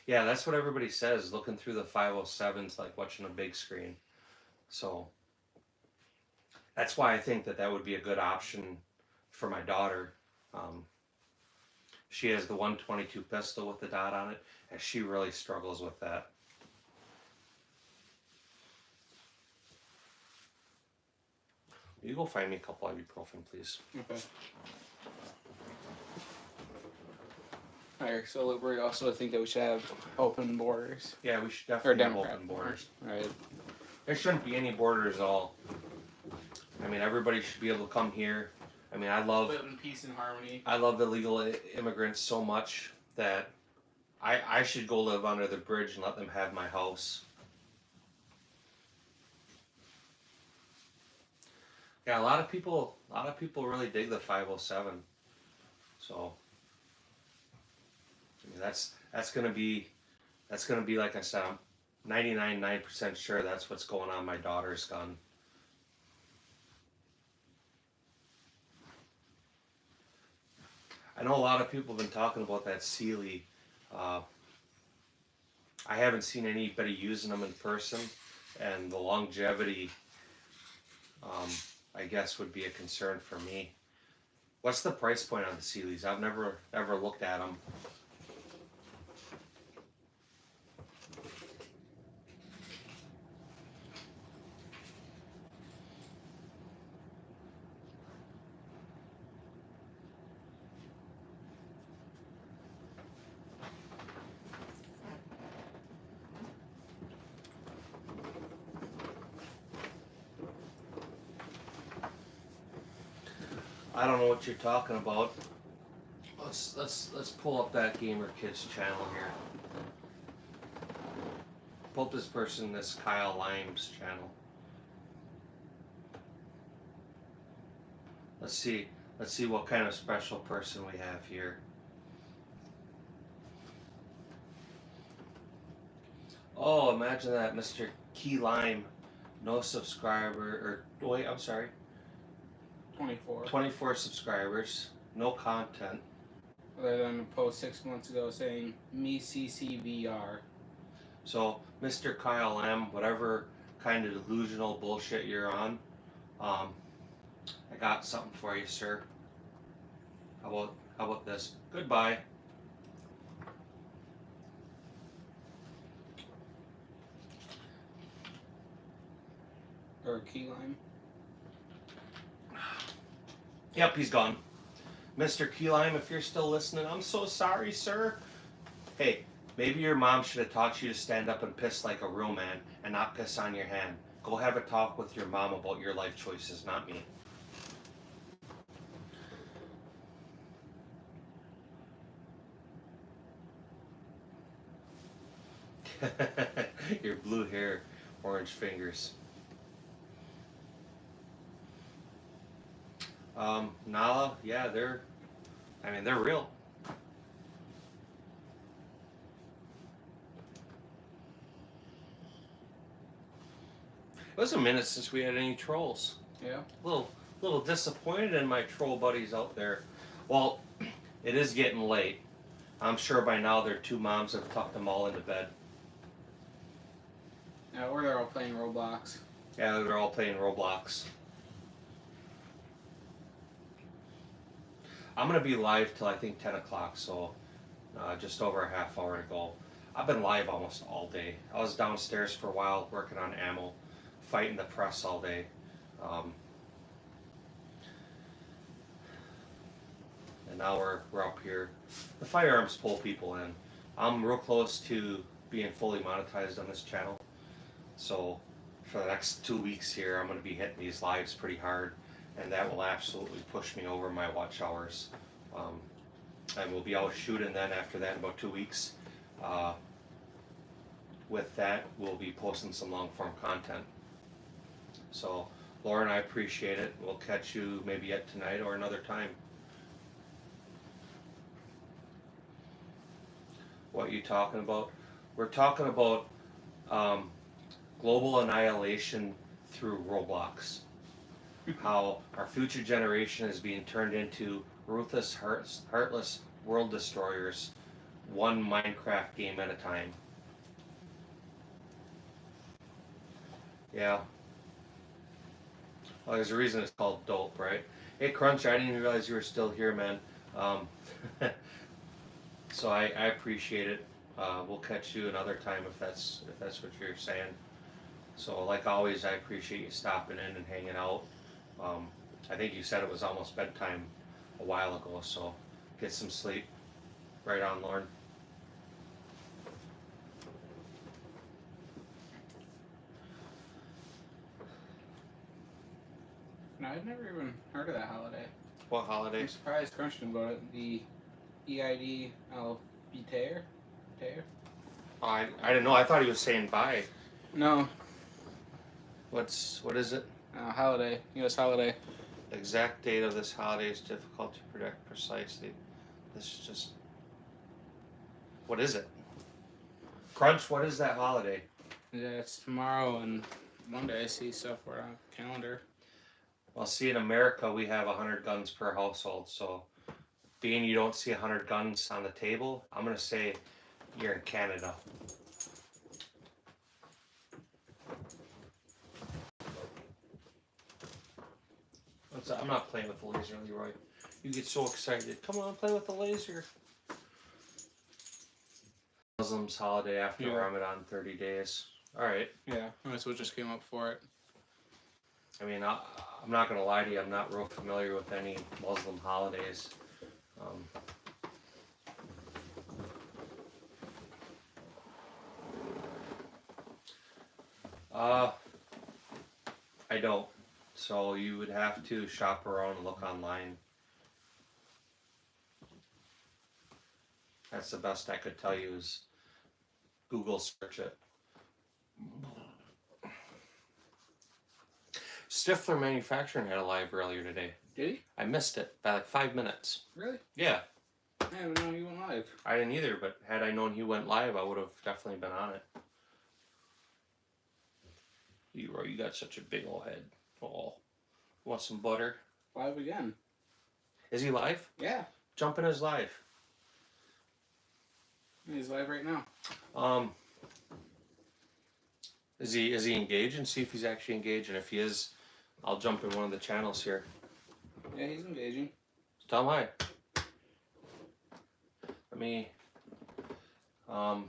[SPEAKER 1] Yeah, that's what everybody says. Looking through the 507's like watching a big screen. So, that's why I think that would be a good option for my daughter. She has the 122 pistol with the dot on it, and she really struggles with that. You go find me a couple ibuprofen, please.
[SPEAKER 2] Okay. Alright, so we also think that we should have open borders.
[SPEAKER 1] Yeah, we should definitely have
[SPEAKER 2] Democrat
[SPEAKER 1] open borders.
[SPEAKER 2] Right.
[SPEAKER 1] There shouldn't be any borders at all. I mean, everybody should be able to come here. I mean, I love
[SPEAKER 2] Live in peace and harmony.
[SPEAKER 1] I love illegal immigrants so much that I should go live under the bridge and let them have my house. Yeah, a lot of people really dig the 507. So I mean, that's gonna be like I said, I'm 99.9% sure that's what's going on my daughter's gun. I know a lot of people have been talking about that Sealy. I haven't seen anybody using them in person, and the longevity, I guess, would be a concern for me. What's the price point on the Sealy's? I've never ever looked at them. I don't know what you're talking about. Let's pull up that Gamer Kids channel here. Put this person, this Kyle Lime's channel. Let's see what kind of special person we have here. Oh, imagine that, Mr. Key Lime, no subscriber, or wait, I'm sorry,
[SPEAKER 2] 24.
[SPEAKER 1] 24 subscribers, no content.
[SPEAKER 2] Other than a post 6 months ago saying me CCVR.
[SPEAKER 1] So, Mr. Kyle Lamb, whatever kind of delusional bullshit you're on, I got something for you, sir. How about this? Goodbye.
[SPEAKER 2] Or key lime.
[SPEAKER 1] Yep, he's gone. Mr. Key Lime, if you're still listening, I'm so sorry, sir. Hey, maybe your mom should have taught you to stand up and piss like a real man and not piss on your hand. Go have a talk with your mom about your life choices, not me. Your blue hair, orange fingers. Nala, yeah, they're real. It was a minute since we had any trolls.
[SPEAKER 2] Yeah.
[SPEAKER 1] A little disappointed in my troll buddies out there. Well, it is getting late. I'm sure by now their two moms have tucked them all into bed.
[SPEAKER 2] Yeah, or they're all playing Roblox.
[SPEAKER 1] Yeah, they're all playing Roblox. I'm going to be live till I think 10 o'clock, so just over a half hour to go. I've been live almost all day. I was downstairs for a while working on ammo, fighting the press all day. And now we're up here. The firearms pull people in. I'm real close to being fully monetized on this channel. So for the next 2 weeks here, I'm going to be hitting these lives pretty hard. And that will absolutely push me over my watch hours. And we'll be out shooting then after that in about 2 weeks. With that, we'll be posting some long form content. So, Lauren, I appreciate it. We'll catch you maybe yet tonight or another time. What are you talking about? We're talking about global annihilation through Roblox. How our future generation is being turned into ruthless, heartless world destroyers, one Minecraft game at a time. Yeah. Well, there's a reason it's called Dope, right? Hey, Crunch, I didn't even realize you were still here, man. So I appreciate it. We'll catch you another time if that's what you're saying. So like always, I appreciate you stopping in and hanging out. I think you said it was almost bedtime a while ago, so get some sleep. Right on, Lauren.
[SPEAKER 2] No, I'd never even heard of that holiday.
[SPEAKER 1] What holiday?
[SPEAKER 2] I'm surprised Crunch knew about it. The EID Alfitair?
[SPEAKER 1] Oh, I didn't know. I thought he was saying bye.
[SPEAKER 2] No,
[SPEAKER 1] What is it?
[SPEAKER 2] holiday. U.S. holiday.
[SPEAKER 1] The exact date of this holiday is difficult to predict precisely. This is just... What is it? Crunch, what is that holiday?
[SPEAKER 2] Yeah, it's tomorrow and Monday. I see stuff for on calendar.
[SPEAKER 1] Well, see, in America, we have 100 guns per household, so being you don't see 100 guns on the table, I'm going to say you're in Canada. I'm not playing with the laser, Leroy. You get so excited. Come on, play with the laser. Muslims holiday after Ramadan, 30 days. All right.
[SPEAKER 2] Yeah, that's what just came up for it.
[SPEAKER 1] I mean, I'm not going to lie to you. I'm not real familiar with any Muslim holidays. I don't. So you would have to shop around and look online. That's the best I could tell you is Google search it. Stifler Manufacturing had a live earlier today.
[SPEAKER 2] Did he?
[SPEAKER 1] I missed it by like 5 minutes.
[SPEAKER 2] Really?
[SPEAKER 1] Yeah.
[SPEAKER 2] I didn't know he went live.
[SPEAKER 1] I didn't either, but had I known he went live, I would have definitely been on it. Leroy, you got such a big old head. Oh, want some butter?
[SPEAKER 2] Live again.
[SPEAKER 1] Is he live?
[SPEAKER 2] Yeah.
[SPEAKER 1] Jump in his live.
[SPEAKER 2] He's live right now.
[SPEAKER 1] Is he engaged? And see if he's actually engaged. And if he is, I'll jump in one of the channels here.
[SPEAKER 2] Yeah, he's engaging.
[SPEAKER 1] Tell him hi. Let me. So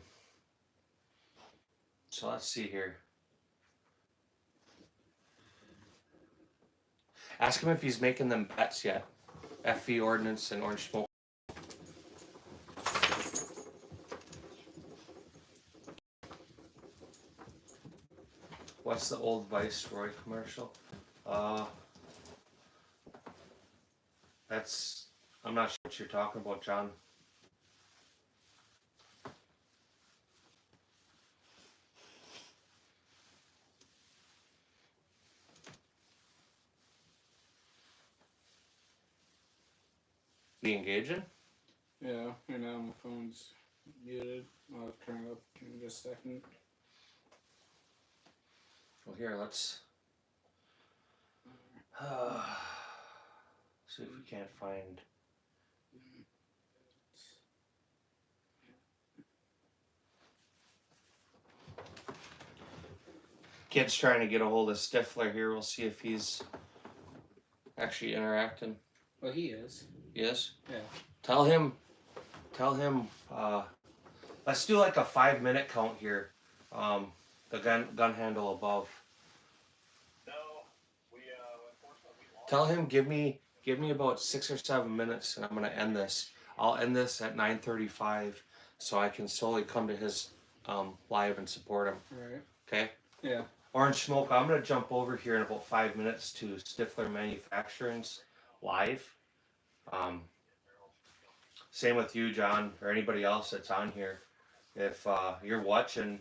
[SPEAKER 1] let's see here. Ask him if he's making them bets yet. FV Ordnance and Orange Smoke. What's the old Viceroy commercial? That's, I'm not sure what you're talking about, John. Be engaging?
[SPEAKER 2] Yeah, right now my phone's muted. I'll have to turn it up in just a second.
[SPEAKER 1] Well, here, let's see if we can't find. Kid's trying to get a hold of Stifler here. We'll see if he's actually interacting.
[SPEAKER 2] Well, he is.
[SPEAKER 1] Yes?
[SPEAKER 2] Yeah.
[SPEAKER 1] Tell him, let's do like a 5-minute count here. The gun handle above.
[SPEAKER 3] No, unfortunately we lost.
[SPEAKER 1] Tell him, give me about 6 or 7 minutes and I'm gonna end this. I'll end this at 9:35 so I can slowly come to his live and support him.
[SPEAKER 2] Right.
[SPEAKER 1] Okay?
[SPEAKER 2] Yeah.
[SPEAKER 1] Orange Smoke, I'm gonna jump over here in about 5 minutes to Stifler Manufacturing's live. Same with you, John, or anybody else that's on here. If you're watching,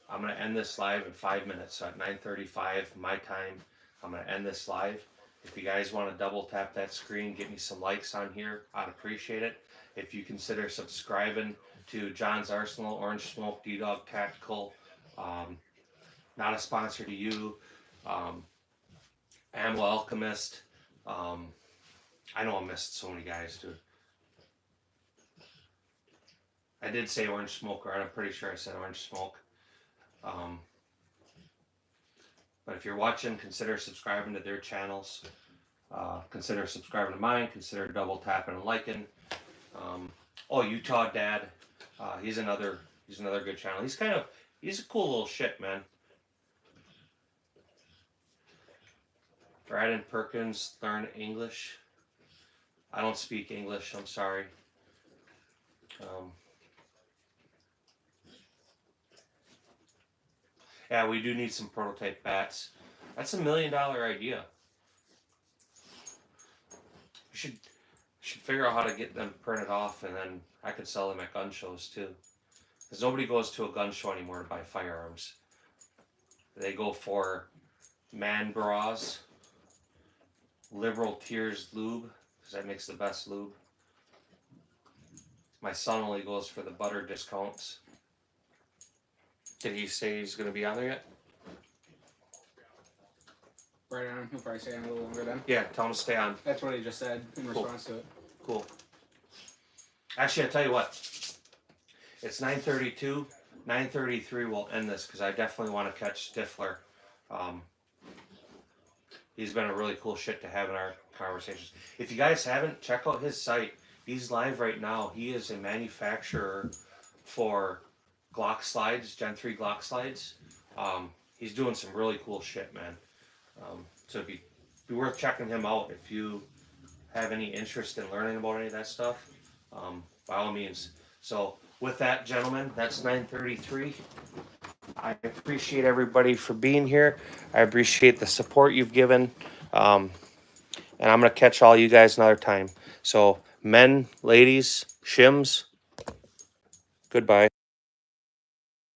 [SPEAKER 1] I'm gonna end this live in 5 minutes. So at 9:35 my time, I'm gonna end this live. If you guys want to double tap that screen, get me some likes on here, I'd appreciate it. If you consider subscribing to John's Arsenal, Orange Smoke, D-Dog Tactical, not a sponsor to you, Ammo Alchemist. I know I missed so many guys, dude. I did say Orange Smoke, right? I'm pretty sure I said Orange Smoke. But if you're watching, consider subscribing to their channels. Consider subscribing to mine. Consider double tapping and liking. Oh, Utah Dad. He's another good channel. He's a cool little shit, man. Brandon Perkins, learn English. I don't speak English, I'm sorry. Yeah, we do need some prototype bats. That's $1 million idea. We should figure out how to get them printed off, and then I could sell them at gun shows too. Because nobody goes to a gun show anymore to buy firearms. They go for man bras, Liberal Tears lube, because that makes the best lube. My son only goes for the butter discounts. Did he say he's going to be on there yet?
[SPEAKER 2] Right on. He'll probably stay on a little longer then.
[SPEAKER 1] Yeah, tell him to stay on.
[SPEAKER 2] That's what he just said in response to it.
[SPEAKER 1] Cool. Actually, I'll tell you what. It's 9:32. 9:33 we'll end this because I definitely want to catch Stifler. He's been a really cool shit to have in our conversations. If you guys haven't, check out his site. He's live right now. He is a manufacturer for Glock slides, Gen 3 Glock slides. He's doing some really cool shit, man. So it'd be worth checking him out if you have any interest in learning about any of that stuff. By all means. So with that, gentlemen, that's 9:33. I appreciate everybody for being here. I appreciate the support you've given. And I'm going to catch all you guys another time. So men, ladies, shims, goodbye.